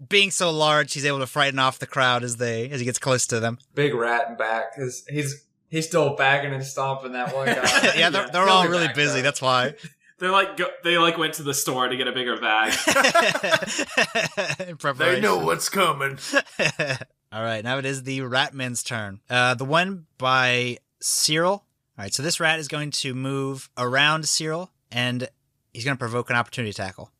Being so large, he's able to frighten off the crowd as he gets close to them. Big rat in back because he's still bagging and stomping that one guy. Yeah, they're all really busy. That's why. They went to the store to get a bigger bag. In preparation. They know what's coming. All right, now it is the Ratman's turn. The one by Cyril. All right, so this rat is going to move around Cyril, and he's going to provoke an opportunity tackle.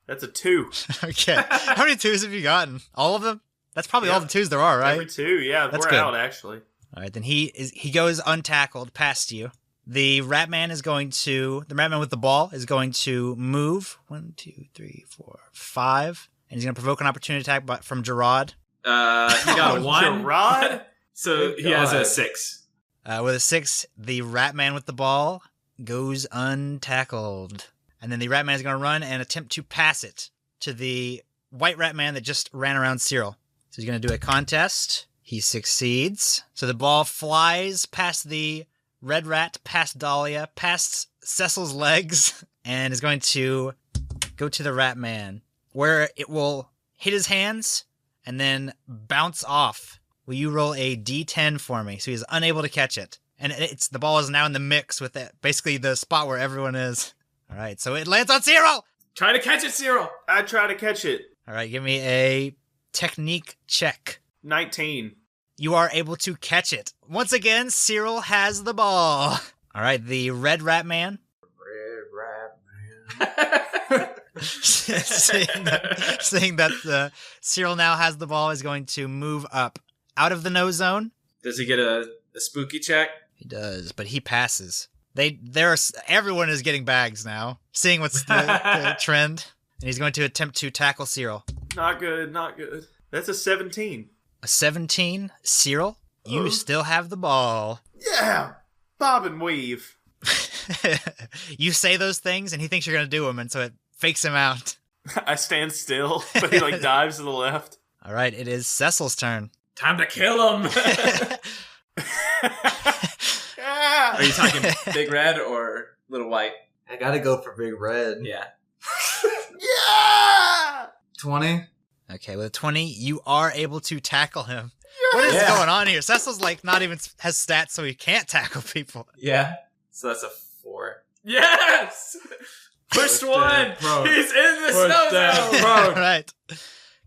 That's a 2. Okay. How many 2s have you gotten? All of them? That's probably all the 2s there are, right? Every 2, yeah. That's we're good. out, actually. All right, then he goes untackled past you. The Ratman with the ball is going to move 1, 2, 3, 4, 5, and he's going to provoke an opportunity attack from Gerard. He got a 1. Gerard? So he has a 6. With a 6, the Ratman with the ball goes untackled. And then the Ratman is going to run and attempt to pass it to the white Ratman that just ran around Cyril. So he's going to do a contest. He succeeds. So the ball flies past the red rat, past Dahlia, past Cecil's legs, and is going to go to the Ratman, where it will hit his hands and then bounce off. Will you roll a D10 for me? So he's unable to catch it. And the ball is now in the mix with it, basically the spot where everyone is. All right, so it lands on Cyril! Try to catch it, Cyril! I try to catch it. All right, give me a technique check. 19. You are able to catch it. Once again, Cyril has the ball. All right, the red rat man. Red rat man. Seeing that Cyril now has the ball, is going to move up out of the no zone. Does he get a spooky check? He does, but he passes. Everyone is getting bags now, seeing what's the trend, and he's going to attempt to tackle Cyril. Not good, not good. That's a 17. A 17, Cyril, you still have the ball. Yeah! Bob and weave. You say those things, and he thinks you're going to do them, and so it fakes him out. I stand still, but he dives to the left. All right, it is Cecil's turn. Time to kill him! Are you talking Big Red or Little White? I gotta go for Big Red. Yeah. Yeah! 20. Okay, with a 20, you are able to tackle him. What is going on here? Cecil's not even has stats, so he can't tackle people. Yeah. So that's a 4. Yes! Pushed 1! He's in the snow zone! All right.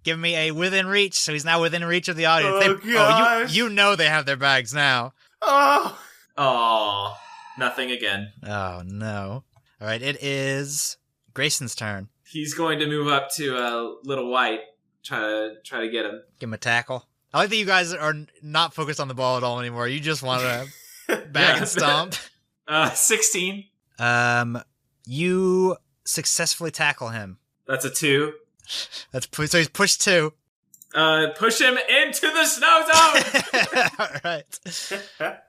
Give me a within reach, so he's now within reach of the audience. Gosh. You know they have their bags now. Oh! Oh, nothing again. Oh, no. All right, it is Grayson's turn. He's going to move up to Little White, try to get him. Give him a tackle. I like that you guys are not focused on the ball at all anymore. You just want to bag and stomp. 16. You successfully tackle him. That's a 2. So he's pushed 2. Push him into the snow zone! All right.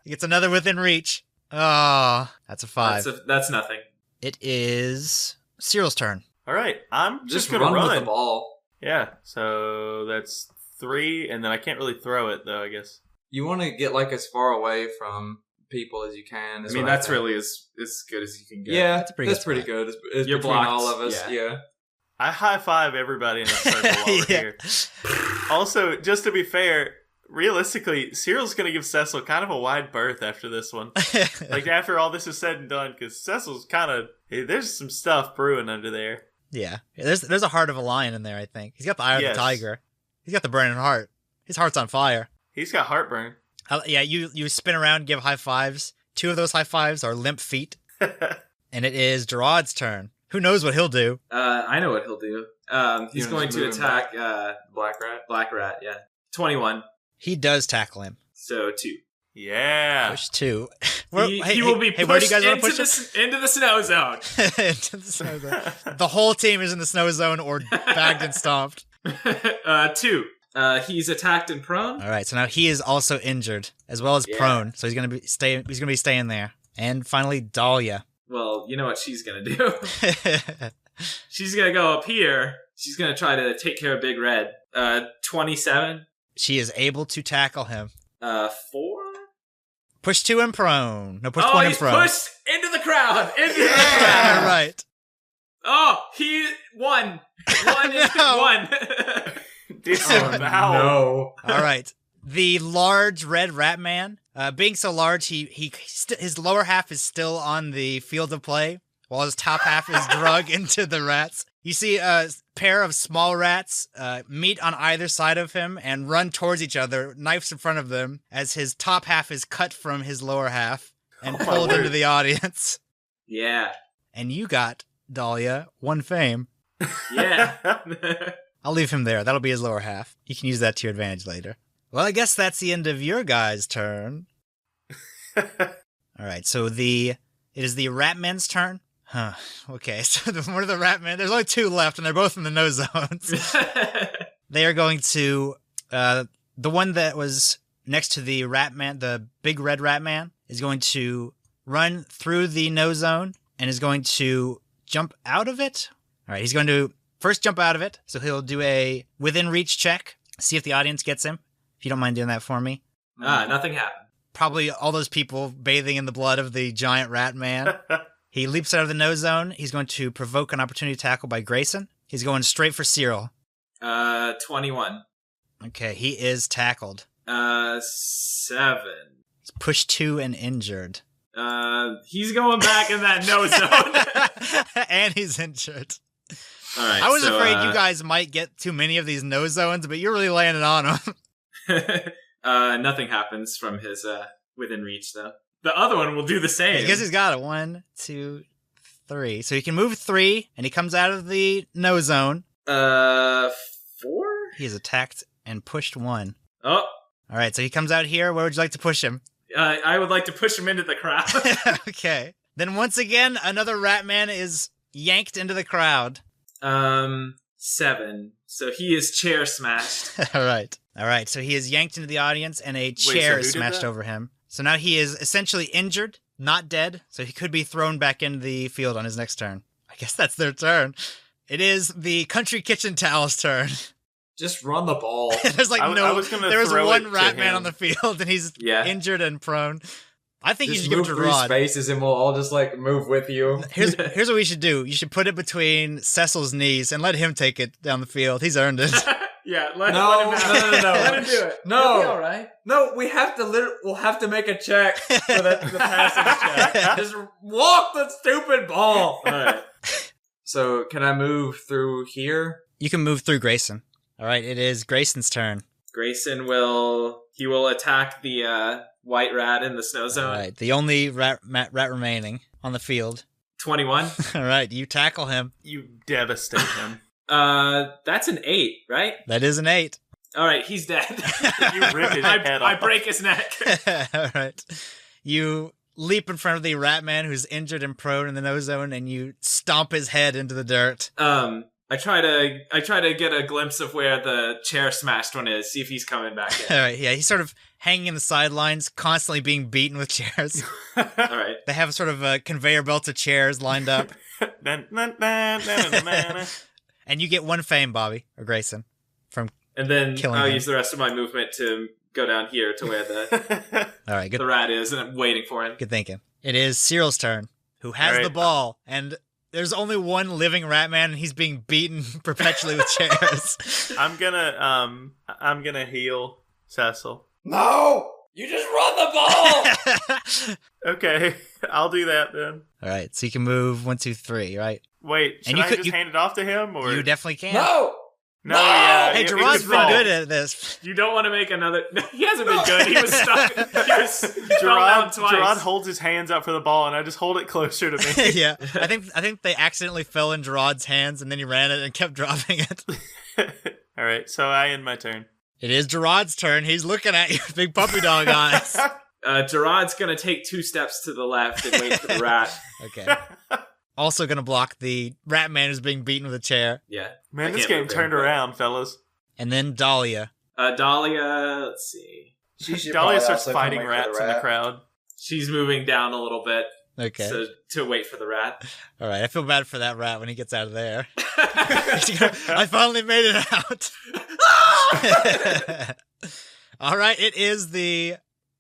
He gets another within reach. Oh, that's a 5. That's nothing. It is Cyril's turn. All right, I'm just gonna run run with the ball. Yeah, so that's 3, and then I can't really throw it though. I guess. You want to get like as far away from people as you can. I mean, that's really as good as you can get. Yeah, That's pretty pretty good. It's You're between blocked. all of us. Yeah. Yeah. I high five everybody in a circle while we're here. Also, just to be fair, realistically, Cyril's going to give Cecil kind of a wide berth after this one. Like, after all this is said and done, because Cecil's kind of... Hey, there's some stuff brewing under there. Yeah. There's a heart of a lion in there, I think. He's got the eye of the tiger. He's got the burning heart. His heart's on fire. He's got heartburn. Yeah, you spin around, give high fives. 2 of those high fives are limp feet. And it is Gerard's turn. Who knows what he'll do? I know what he'll do. He's going to attack Black Rat, yeah. 21. He does tackle him. So 2. Yeah. Push 2. He will be pushed where do you guys want to push him? into the snow zone. Into the snow zone. The whole team is in the snow zone or bagged and stomped. 2. He's attacked and prone. All right, so now he is also injured as well as prone. So he's gonna be staying there. And finally, Dahlia. Well, you know what she's gonna do. She's gonna go up here. She's gonna try to take care of Big Red. 27. She is able to tackle him. 4. Push 2 and prone. No, push 1 and prone. Oh, he's pushed into the crowd. Into the crowd. All right. Oh, he won. 1 is 1. Disembowel. No. All right. The large red rat man, being so large, his lower half is still on the field of play, while his top half is drug into the rats. You see a pair of small rats meet on either side of him and run towards each other, knives in front of them, as his top half is cut from his lower half and pulled into the audience. Yeah. And you got, Dahlia, 1 fame. Yeah. I'll leave him there. That'll be his lower half. You can use that to your advantage later. Well, I guess that's the end of your guys' turn. All right, so it is the Ratmen's turn. Huh. Okay, so one of the Ratmen, there's only 2 left, and they're both in the no zones. They are going to, the one that was next to the Ratman, the big red Ratman, is going to run through the no zone and is going to jump out of it. All right, he's going to first jump out of it, so he'll do a within reach check, see if the audience gets him. If you don't mind doing that for me. Nothing happened. Probably all those people bathing in the blood of the giant rat man. He leaps out of the no zone. He's going to provoke an opportunity tackle by Grayson. He's going straight for Cyril. 21. Okay, he is tackled. 7. He's pushed 2 and injured. He's going back in that no zone. And he's injured. All right. I was afraid you guys might get too many of these no zones, but you're really landing on them. Nothing happens from his within reach, though. The other one will do the same. I guess he's got it. 1, 2, 3. So he can move 3, and he comes out of the no zone. 4? He is attacked and pushed 1. Oh. All right, so he comes out here. Where would you like to push him? I would like to push him into the crowd. Okay. Then once again, another rat man is yanked into the crowd. 7. So he is chair smashed. All right. So he is yanked into the audience, and a chair is smashed over him. So now he is essentially injured, not dead. So he could be thrown back into the field on his next turn. I guess that's their turn. It is the Country Kitchen Towel's turn. Just run the ball. There's there was one rat man on the field, and he's injured and prone. I think you should give it to Rod. Spaces, and we'll all just like move with you. Here's what we should do. You should put it between Cecil's knees and let him take it down the field. He's earned it. Yeah, let him have it. Let him do it. No, He'll be all right. No, we have to. We'll have to make a check for the passing check. Just walk the stupid ball. All right. So, can I move through here? You can move through Grayson. All right, it is Grayson's turn. Grayson will attack the white rat in the snow zone. All right, the only rat remaining on the field. 21. All right, you tackle him. You devastate him. That's an 8, right? That is an 8. All right, he's dead. You rip his head off. I break his neck. All right. You leap in front of the rat man who's injured and prone in the no zone, and you stomp his head into the dirt. I try to get a glimpse of where the chair smashed one is, see if he's coming back in. All right, yeah, he's sort of hanging in the sidelines, constantly being beaten with chairs. All right. They have sort of a conveyor belt of chairs lined up. And you get 1 fame, Bobby, or Grayson, from And then killing I'll him. use the rest of my movement to go down here to where the All right, good. the rat is, and I'm waiting for him. Good thinking. It is Cyril's turn, who has All right. the ball, and there's only one living Ratman, and he's being beaten perpetually with chairs. I'm gonna heal Cecil. No! You just run the ball! Okay, I'll do that then. All right, so you can move 1, 2, 3, right? Wait, should And you I could- just you- hand it off to him, or You definitely can. No! no? No! Yeah, Hey, it Gerard's could been fall. good at this. You don't want to make another. He hasn't been good. He was stuck. He fell down Gerard, twice. Gerard holds his hands up for the ball, and I just hold it closer to me. Yeah, I think they accidentally fell in Gerard's hands, and then he ran it and kept dropping it. All right, so I end my turn. It is Gerard's turn. He's looking at you with big puppy dog eyes. Gerard's gonna take 2 steps to the left and wait for the rat. Okay. Also gonna block the Ratman who's being beaten with a chair. Yeah. Man, I this can't game move turned him, but- around, fellas. And then Dahlia. Dahlia. Let's see. She should Dahlia probably starts also come fighting wait for rats in the rat. crowd. She's moving down a little bit Okay. so, to wait for the rat. All right. I feel bad for that rat when he gets out of there. I finally made it out. All right. It is the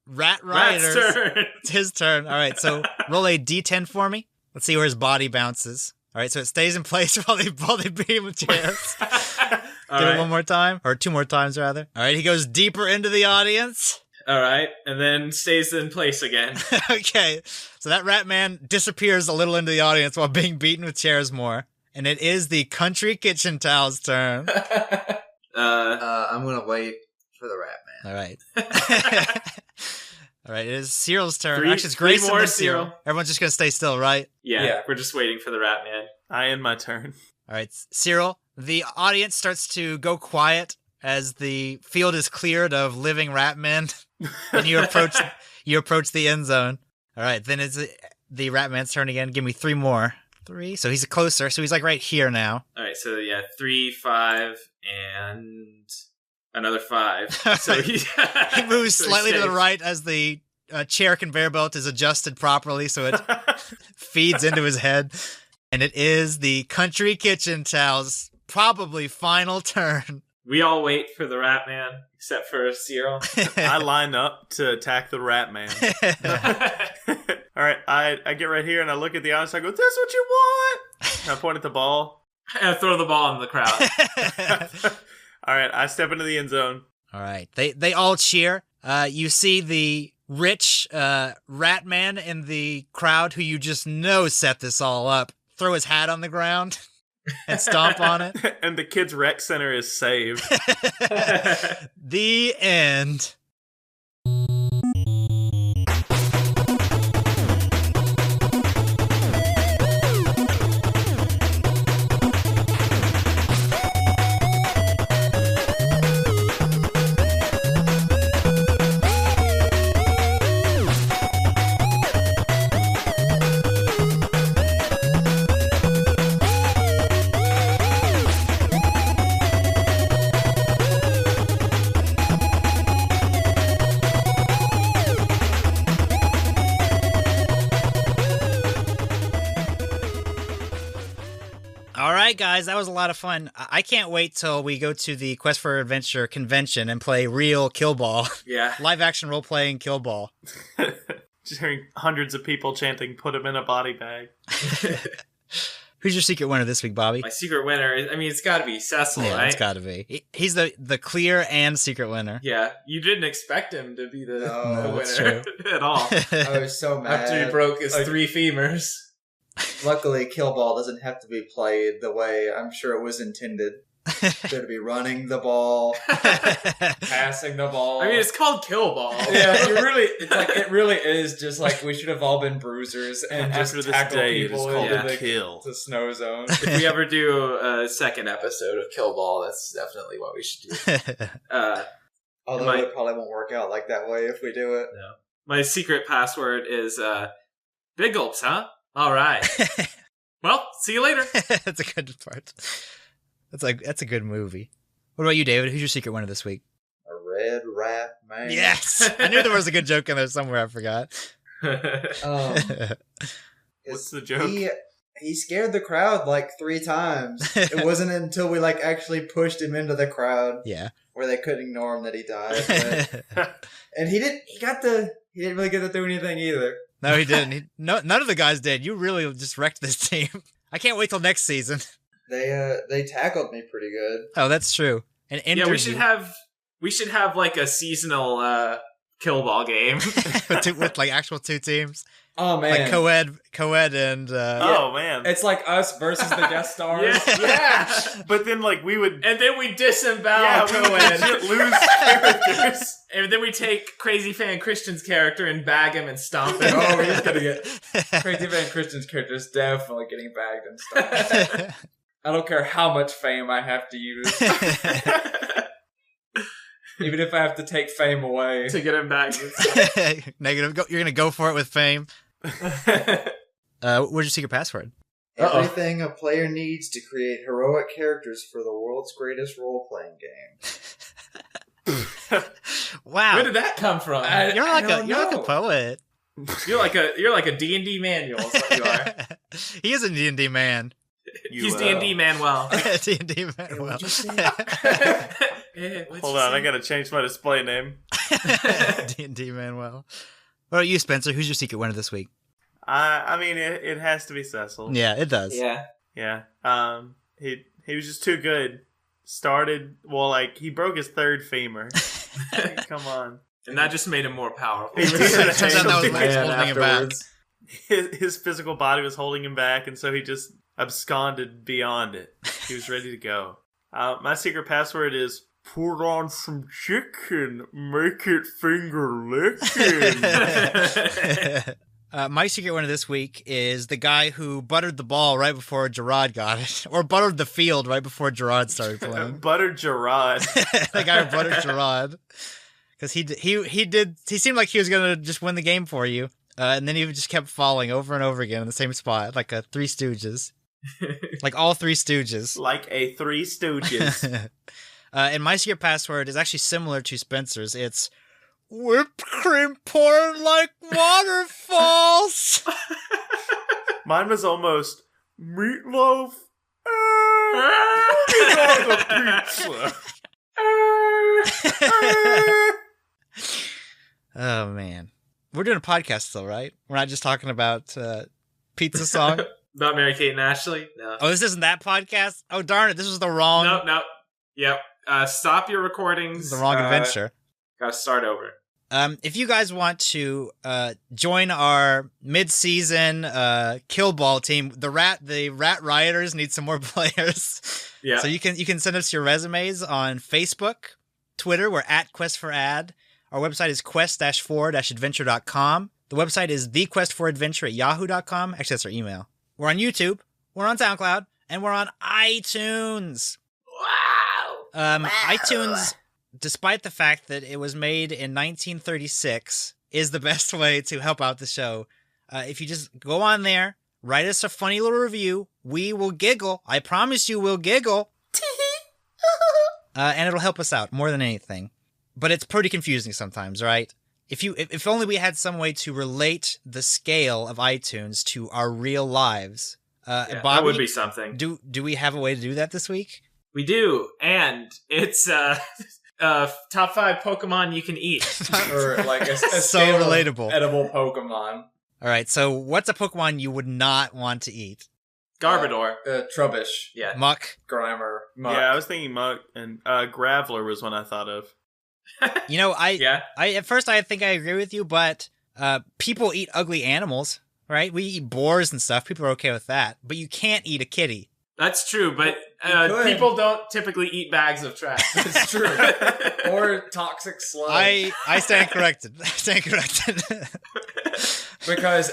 Rat Rider's Rat's turn. It's his turn. All right. So roll a d10 for me. Let's see where his body bounces. All right. So it stays in place while they beat him with chairs. All Get it right. one more time, or 2 more times rather. All right. He goes deeper into the audience. All right, and then stays in place again. Okay, so that rat man disappears a little into the audience while being beaten with chairs more. And it is the country kitchen towel's turn. I'm gonna wait for the rat man. All right. All right, it is Cyril's turn. Three- Actually, it's three Grayson more, and Cyril. Cyril. Everyone's just going to stay still, right? Yeah, we're just waiting for the rat man. I end my turn. All right, Cyril, the audience starts to go quiet as the field is cleared of living rat men, and you approach the end zone. All right, then it's the rat man's turn again. Give me 3 more. 3. So he's closer. So he's like right here now. All right, so yeah, 3, 5, and another 5. So he He moves so slightly to the stays. right as the chair conveyor belt is adjusted properly, so it feeds into his head. And it is the country kitchen towel's probably final turn. We all wait for the rat man, except for Cyril. I line up to attack the rat man. All right, I get right here and I look at the audience. I go, "That's what you want." And I point at the ball. And throw the ball in the crowd. All right, I step into the end zone. All right. They all cheer. You see the rich rat man in the crowd who you just know set this all up throw his hat on the ground and stomp on it. And the kids' rec center is saved. The end. All right, guys, that was a lot of fun. I can't wait till we go to the Quest for Adventure convention and play real Killball. Yeah. Live action role playing Killball. Just hearing hundreds of people chanting, "Put him in a body bag." Who's your secret winner this week, Bobby? My secret winner, I mean, it's got to be Cecil, Yeah, right? it's got to be. He's the clear and secret winner. Yeah, you didn't expect him to be the No, that's winner at all. I was so mad. After he broke his 3 femurs. Luckily, Killball doesn't have to be played the way I'm sure it was intended. There to be running the ball, passing the ball. I mean, it's called Killball. yeah, it really is just like we should have all been bruisers and just After this tackle day, it is people called into a kill. the snow zone. If we ever do a second episode of Killball, that's definitely what we should do. Although My- it probably won't work out like that way if we do it. My secret password is Big Gulps, huh? All right. Well, see you later. That's a good part. That's a good movie. What about you, David? Who's your secret winner this week? A red rat man. Yes! I knew there was a good joke in there somewhere. I forgot. What's the joke? He scared the crowd like 3 times. It wasn't until we like actually pushed him into the crowd Yeah. where they couldn't ignore him that he died. And he didn't really get to do anything either. No, he didn't. None of the guys did. You really just wrecked this team. I can't wait till next season. They tackled me pretty good. Oh, that's true. And Yeah, we should have like a seasonal Killball game. with like actual 2 teams. Oh man, Like co-ed and Oh man, It's like us versus the guest stars. Yeah. but then like we would, And then we disembowel yeah, we would co-ed. legit lose characters. And then we take Crazy Fan Christian's character and bag him and stomp him. Oh, he's gonna get Crazy Van Christian's character is definitely getting bagged and stuff. I don't care how much fame I have to use, even if I have to take fame away. To get him back. Negative. You're gonna go for it with fame. What's your secret password? Everything a player needs to create heroic characters for the world's greatest role-playing game. Wow. Where did that come from? You're like a poet. You're like a D&D manual. Is what you are. He is a D&D man. He's D&D Manuel. D&D man. Well. Hold on, I gotta change my display name. D&D Manuel. What about you, Spencer? Who's your secret winner this week? I mean, it has to be Cecil. Yeah, it does. Yeah. Yeah. He was just too good. He broke his 3rd femur. Come on. And that just made him more powerful. He did. Turns out that was Max holding him back. His physical body was holding him back, and so he just absconded beyond it. He was ready to go. My secret password is put on some chicken, make it finger licking. My secret winner this week is the guy who buttered the ball right before Gerard got it, or buttered the field right before Gerard started playing. Buttered Gerard. The guy who buttered Gerard, because he seemed like he was gonna just win the game for you, and then he just kept falling over and over again in the same spot, like a Three Stooges, like all Three Stooges, Like a Three Stooges. And my secret password is actually similar to Spencer's. It's whipped cream pouring like waterfalls. Mine was almost meatloaf. On the pizza. Oh man, we're doing a podcast still, right? We're not just talking about pizza song. About Mary-Kate and Ashley? No. Oh, this isn't that podcast. Oh darn it! This was the wrong. No. Yep. Stop your recordings. The wrong adventure. Gotta start over. If you guys want to join our mid-season Killball team, the Rat Rioters need some more players. Yeah. So you can send us your resumes on Facebook, Twitter. We're at Quest4Ad. Our website is quest-4-adventure.com. The website is thequest4adventure@yahoo.com. Actually, that's our email. We're on YouTube. We're on SoundCloud, and we're on iTunes. Wow. iTunes, despite the fact that it was made in 1936, is the best way to help out the show. If you just go on there, write us a funny little review, we will giggle. I promise you we'll giggle. And it'll help us out more than anything. But it's pretty confusing sometimes, right? If only we had some way to relate the scale of iTunes to our real lives. Yeah, Bobby, that would be something. Do we have a way to do that this week? We do, and it's top 5 Pokemon you can eat. Or like a So scale of relatable. edible Pokemon. All right, so what's a Pokemon you would not want to eat? Garbodor. Trubbish. Yeah. Muck. Grimer. Muck. Yeah, I was thinking Muck, and Graveler was one I thought of. You know, Yeah. I at first I think I agree with you, but people eat ugly animals, right? We eat boars and stuff. People are okay with that, but you can't eat a kitty. That's true, but could. people don't typically eat bags of trash. It's true. Or toxic sludge. I stand corrected. I stand corrected. Because,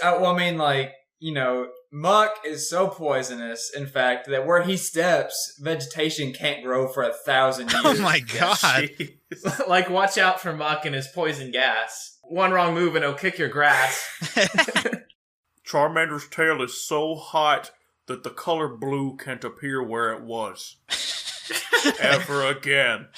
muck is so poisonous, in fact, that where he steps, vegetation can't grow for 1,000 years. Oh my god. Like, watch out for Muck and his poison gas. One wrong move and it'll kick your grass. Charmander's tail is so hot that the color blue can't appear where it was. Ever again.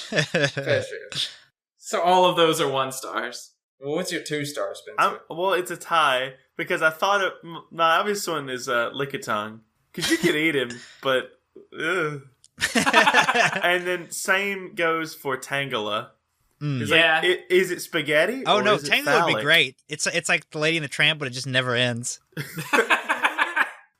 So all of those are 1 stars. Well, what's your 2 star, Spencer? Well, it's a tie because I thought my obvious one is Lickitung because you can eat him, but ugh. And then same goes for Tangela. Yeah. Is it spaghetti? Oh or no, is it Tangle would be phallic? great. It's like the Lady and the Tramp, but it just never ends.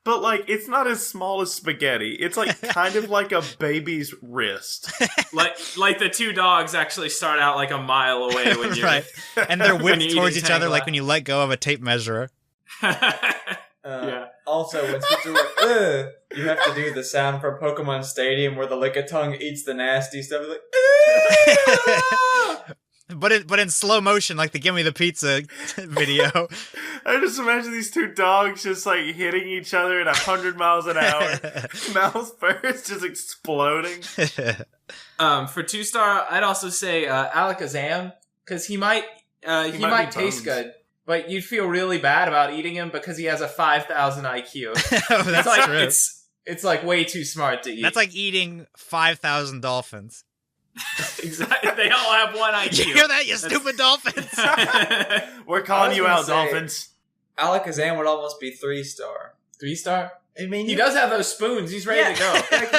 But like, it's not as small as spaghetti. It's like kind of like a baby's wrist. like the 2 dogs actually start out like a mile away when you're right, and they're when whipped you're towards eating each other Tangela. like when you let go of a tape measure. Yeah. Also, when Spencer went, ugh, you have to do the sound from Pokemon Stadium where the Lickitung eats the nasty stuff. It's like, But in slow motion, like the "Give Me the Pizza" video. I just imagine these 2 dogs just like hitting each other at 100 miles an hour. Mouth first, just exploding. For 2 star, I'd also say Alakazam because he might might might be taste bones. good, but you'd feel really bad about eating him because he has a 5,000 IQ. Oh, that's It's like true. it's like way too smart to eat. That's like eating 5,000 dolphins. exactly. They all have 1 IQ. You hear that, you stupid dolphins? We're calling was you gonna out, say- Dolphins. Alakazam would almost be 3 star. 3 star. I mean, He does have those spoons. He's ready to go. Like,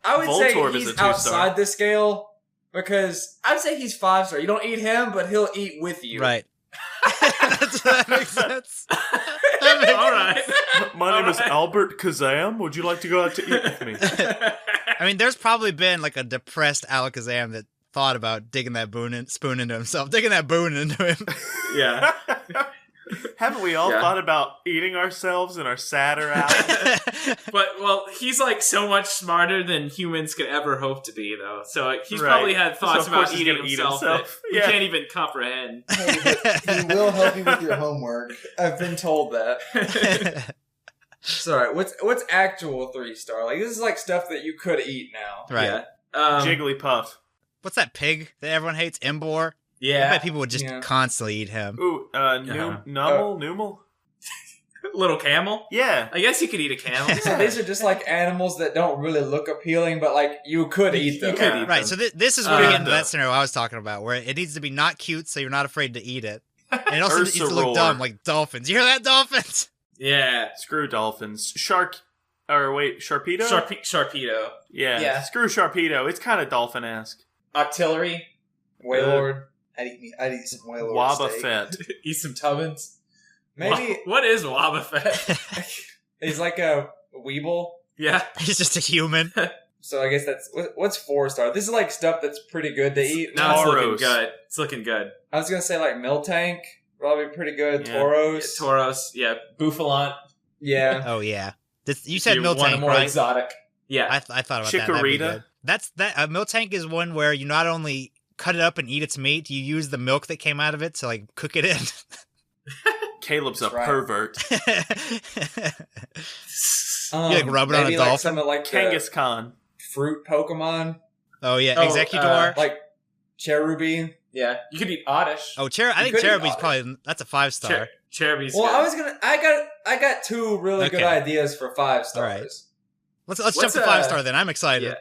I would Voltorb say is a he's 2-star. outside the scale because I'd say he's 5 star. You don't eat him, but he'll eat with you. Right. That makes sense. That makes All right. My name is Albert Kazam. Would you like to go out to eat with me? I mean, there's probably been like a depressed Alakazam that thought about digging that spoon into himself, digging that boon into him. Yeah. Haven't we all Yeah. thought about eating ourselves in our sadder hours? But, well, he's like so much smarter than humans could ever hope to be, though. So he's Right. probably had So thoughts of course about he's eating gonna eat himself, himself. that we Yeah. can't even comprehend. He will help you with your homework. I've been told that. Sorry, what's actual 3 star? Like, this is like stuff that you could eat now. Right. Yeah. Jigglypuff. What's that pig that everyone hates? Embor? I Yeah. bet people would just Yeah. constantly eat him. Ooh, Numel? Little camel? Yeah. I guess you could eat a camel. So these are just like animals that don't really look appealing, but like you could eat them. You could eat Right, them. so this is where we get into Uh, that scenario I was talking about, where it needs to be not cute, so you're not afraid to eat it. And it also needs to Ursa look roar. dumb, like dolphins. You hear that, dolphins? Yeah. Screw dolphins. Sharpedo? Sharpedo. Yeah. Yeah. Screw Sharpedo. It's kind of dolphin-esque. Octillery. Wailord. I'd eat some Wailord steak. Wobbuffet. Eat some tubbins. Maybe What is Wobbuffet? he's like a Weeble. Yeah. He's just a human. So I guess that's what's 4 star. This is like stuff that's pretty good to eat. Now it's looking Tauros. good. It's looking good. I was gonna say like Miltank, probably pretty good. Yeah. Tauros, Tauros. Yeah. Buffalant. yeah. Oh, yeah. You said You want a Miltank, more right? exotic. Yeah. I thought about that. That'd be Chikorita. good. That's Miltank is one where you not only cut it up and eat its meat, you use the milk that came out of it to like cook it in. Caleb's a That's right. pervert. You, like, rub it on a maybe like dolphin? some of like the Kangaskhan. fruit Pokemon, Oh yeah, Oh, Executor. like Cherubi. Yeah. You could eat Oddish. I think could eat Cherubi's Oddish. probably that's a 5-star. Cherubi's Well, good. I got 2 really good Okay. ideas for 5 stars. Alright. Let's jump What's to 5-star then. I'm excited. Yeah.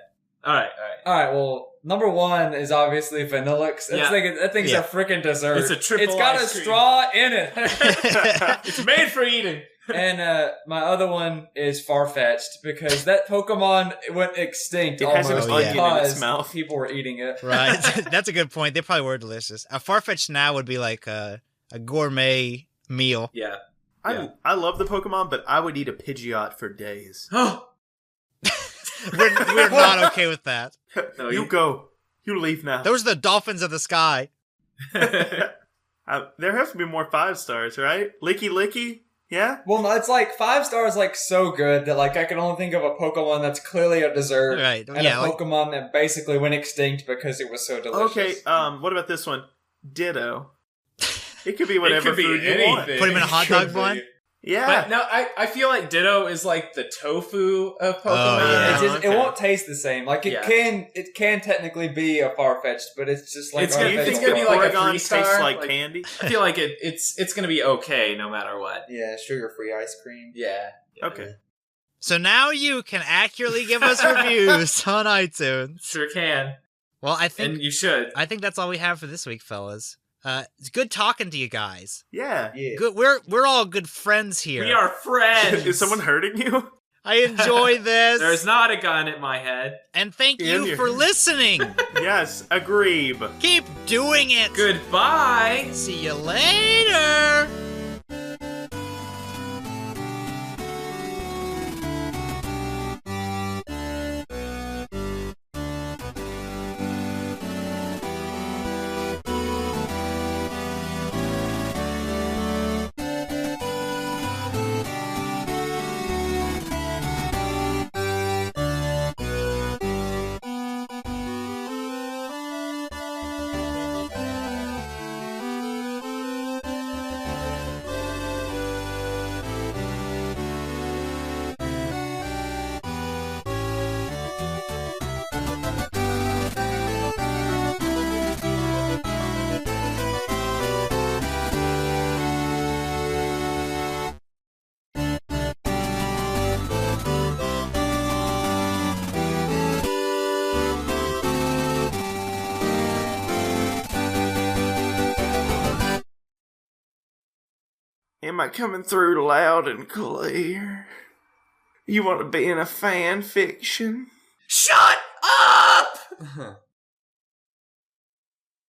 All right. All right, well, number 1 is obviously Vanillix. Yeah. That thing's Yeah. a freaking dessert. It's a triple It's got a ice cream. straw in it. It's made for eating. And my other one is Farfetch'd because that Pokemon went extinct It has almost an onion in its because mouth. people were eating it. Right. That's a good point. They probably were delicious. A Farfetch'd now would be like a gourmet meal. Yeah. I love the Pokemon, but I would eat a Pidgeot for days. Oh. We're not okay with that. No, you go. You leave now. Those are the dolphins of the sky. There has to be more 5 stars, right? Licky Licky? Yeah? Well, no, it's like 5 stars, like so good that like I can only think of a Pokemon that's clearly a dessert, Right. and Yeah. a Pokemon that basically went extinct because it was so delicious. Okay, what about this one? Ditto. It could be whatever could be food you anything. want. Put him in a hot dog bun. Yeah. But no, I feel like Ditto is like the tofu of Pokemon. Oh, yeah. It won't taste the same. Like it can technically be a Farfetch'd, but it's just like It's Do gonna- you Farfetch'd. it's think gonna the be like a Oregon 3-star, tastes like like- candy? I feel like it's gonna be okay no matter what. Yeah, sugar-free ice cream. Yeah. Okay. So now you can accurately give us reviews on iTunes. Sure can. Well, And you should. I think that's all we have for this week, fellas. It's good talking to you guys. Yeah. Good. We're all good friends here. We are friends. Is someone hurting you? I enjoy this. There's not a gun at my head. And thank you for listening. Yes, agreed. Keep doing it. Goodbye. See you later. Am I coming through loud and clear? You want to be in a fan fiction? Shut up!